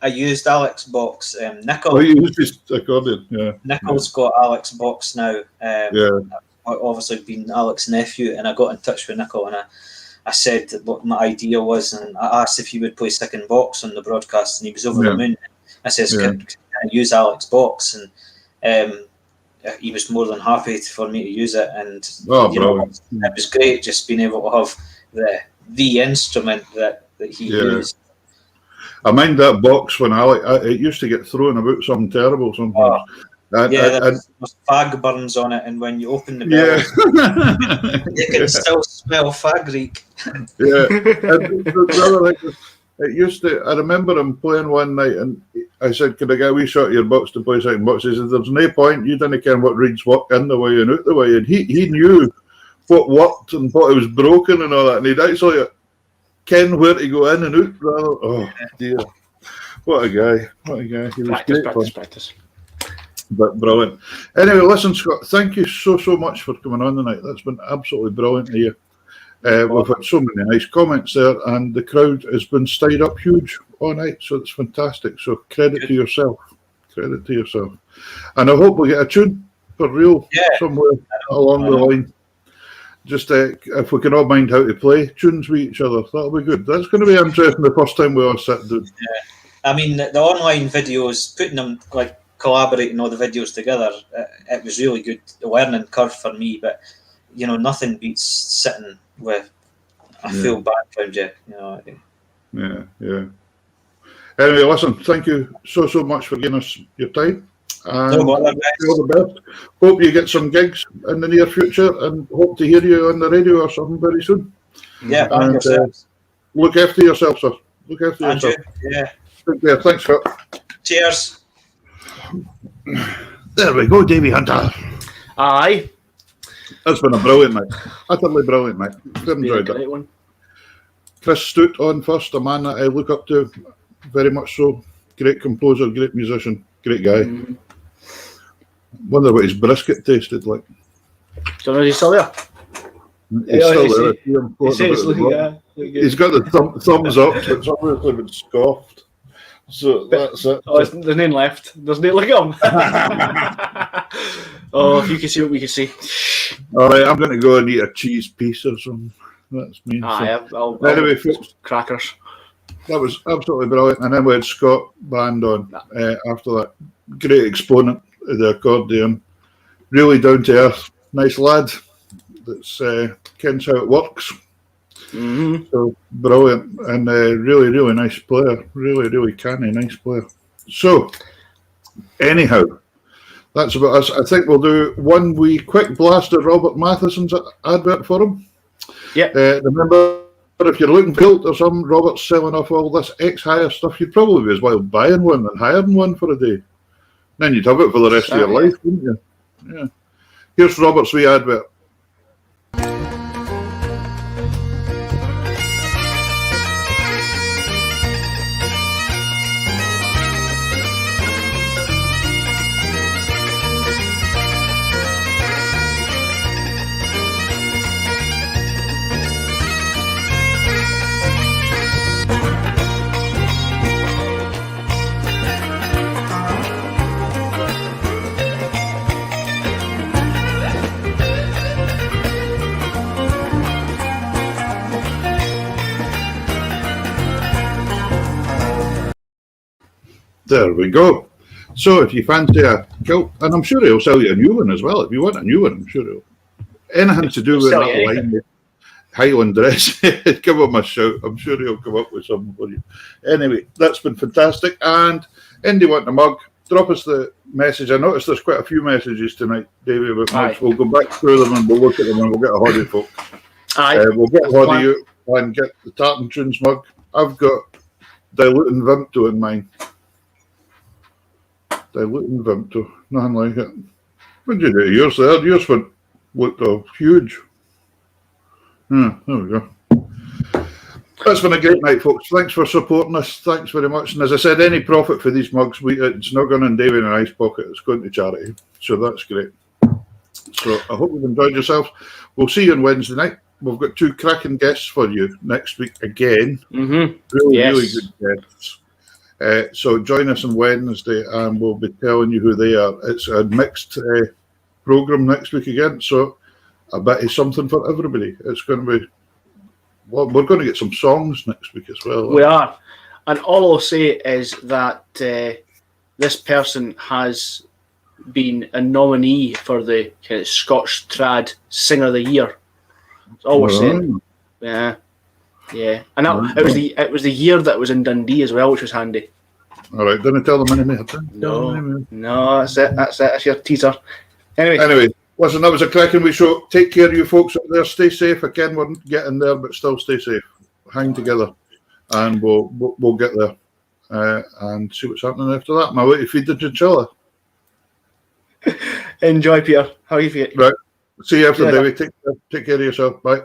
S5: used Alec's box. Nickel.
S2: Oh, you used his accordion, yeah.
S5: Nickel's got Alec's box now. I've obviously been Alec's nephew, and I got in touch with Nickel, and I said what my idea was, and I asked if he would play second box on the broadcast, and he was over the moon. I says, can I use Alec's box? And he was more than happy for me to use it. And it was great just being able to have the instrument that he used.
S2: I mind that box when it used to get thrown about something terrible sometimes.
S5: There's fag burns on it, and when you open the bell, you can still smell fag reek.
S2: It used to. I remember him playing one night, and I said, "Could I get a wee shot of your box to play second box?" He said, "There's no point. You didn't care what reeds work in the way and out the way." And he knew what worked and what was broken and all that, and he'd actually ken where to go in and out. Rather, oh dear, what a guy! He was
S1: practice.
S2: But brilliant. Anyway, listen, Scott, thank you so much for coming on tonight. That's been absolutely brilliant to hear. We've had so many nice comments there, and the crowd has been stayed up huge all night, so it's fantastic. So credit to yourself. And I hope we get a tune for real somewhere along the line. Just if we can all mind how to play tunes with each other, that'll be good. That's going to be interesting the first time we all sit down.
S5: Yeah. I mean, the online videos, putting them collaborating all the videos together, it was really good. The learning curve for me, but nothing beats sitting with a full background.
S2: Yeah. Anyway, listen, thank you so much for giving us your time. And all the best. Hope you get some gigs in the near future, and hope to hear you on the radio or something very soon.
S5: Yeah,
S2: and look after yourself, sir. Look after yourself.
S5: Yeah.
S2: Take care. Thanks, Scott.
S5: Cheers.
S2: There we go, Davie Hunter.
S1: Aye.
S2: That's been a brilliant night. Utterly brilliant night. Enjoyed it.
S1: One. Chris
S2: Stout on first, a man that I look up to very much so. Great composer, great musician, great guy. Wonder what his brisket tasted like.
S1: Don't know if he's still there.
S2: He's still there. He's got the thumbs up, so it's obviously been scoffed. So that's it.
S1: Oh, there's none left. There's no look at him. Oh, if you can see what we can see.
S2: All right, I'm going to go and eat a cheese piece or something. That's me.
S1: Anyway, folks, crackers.
S2: That was absolutely brilliant. And then we had Scott Band on after that. Great exponent of the accordion. Really down to earth. Nice lad. That's kens how it works.
S1: Mm-hmm.
S2: So brilliant. And really, really nice player. Really, really canny, nice player. So, anyhow, that's about us. I think we'll do one wee quick blast of Robert Matheson's advert for him.
S1: Yeah.
S2: Remember, if you're looking for or something, Robert's selling off all this ex-hire stuff. You'd probably be as well buying one than hiring one for a day. Then you'd have it for the rest of your life, wouldn't you? Yeah. Here's Robert's wee advert. There we go. So if you fancy a kilt, and I'm sure he'll sell you a new one as well. If you want a new one, I'm sure he'll. Anything to do with that line, Highland dress, give him a shout. I'm sure he'll come up with something for you. Anyway, that's been fantastic. And Indy want a mug, drop us the message. I noticed there's quite a few messages tonight, Davey, about mugs. We'll go back through them and we'll look at them and we'll get a Hoddy folk. We'll get Hoddy out and get the Tartan Tunes mug. I've got Diluting Vimto in mine. Diluting Vimto, nothing like it. What did you do? Yours there? Yours looked huge. There we go. That's been a great night, folks. Thanks for supporting us. Thanks very much. And as I said, any profit for these mugs, it's not going in Davey and I's pocket. It's going to charity. So that's great. So I hope you've enjoyed yourself. We'll see you on Wednesday night. We've got 2 cracking guests for you next week again.
S1: Mm-hmm.
S2: Really good guests. So join us on Wednesday and we'll be telling you who they are. It's a mixed programme next week again, so I bet it's something for everybody. It's going to be, well, we're going to get some songs next week as well.
S1: We are. And all I'll say is that this person has been a nominee for the Scotch Trad Singer of the Year. That's all we're saying. Yeah. Yeah, and it was the year that was in Dundee as well, which was handy.
S2: All right, didn't tell them any
S1: No, that's it. That's your teaser. Anyway,
S2: listen, that was a cracking wee show. Take care of you folks out there. Stay safe. Again, we're getting there, but still stay safe. Hang together, and we'll get there and see what's happening after that. My way to feed the chinchilla.
S1: Enjoy, Peter. How are you feeling?
S2: Right. See you after, David. Take care of yourself. Bye.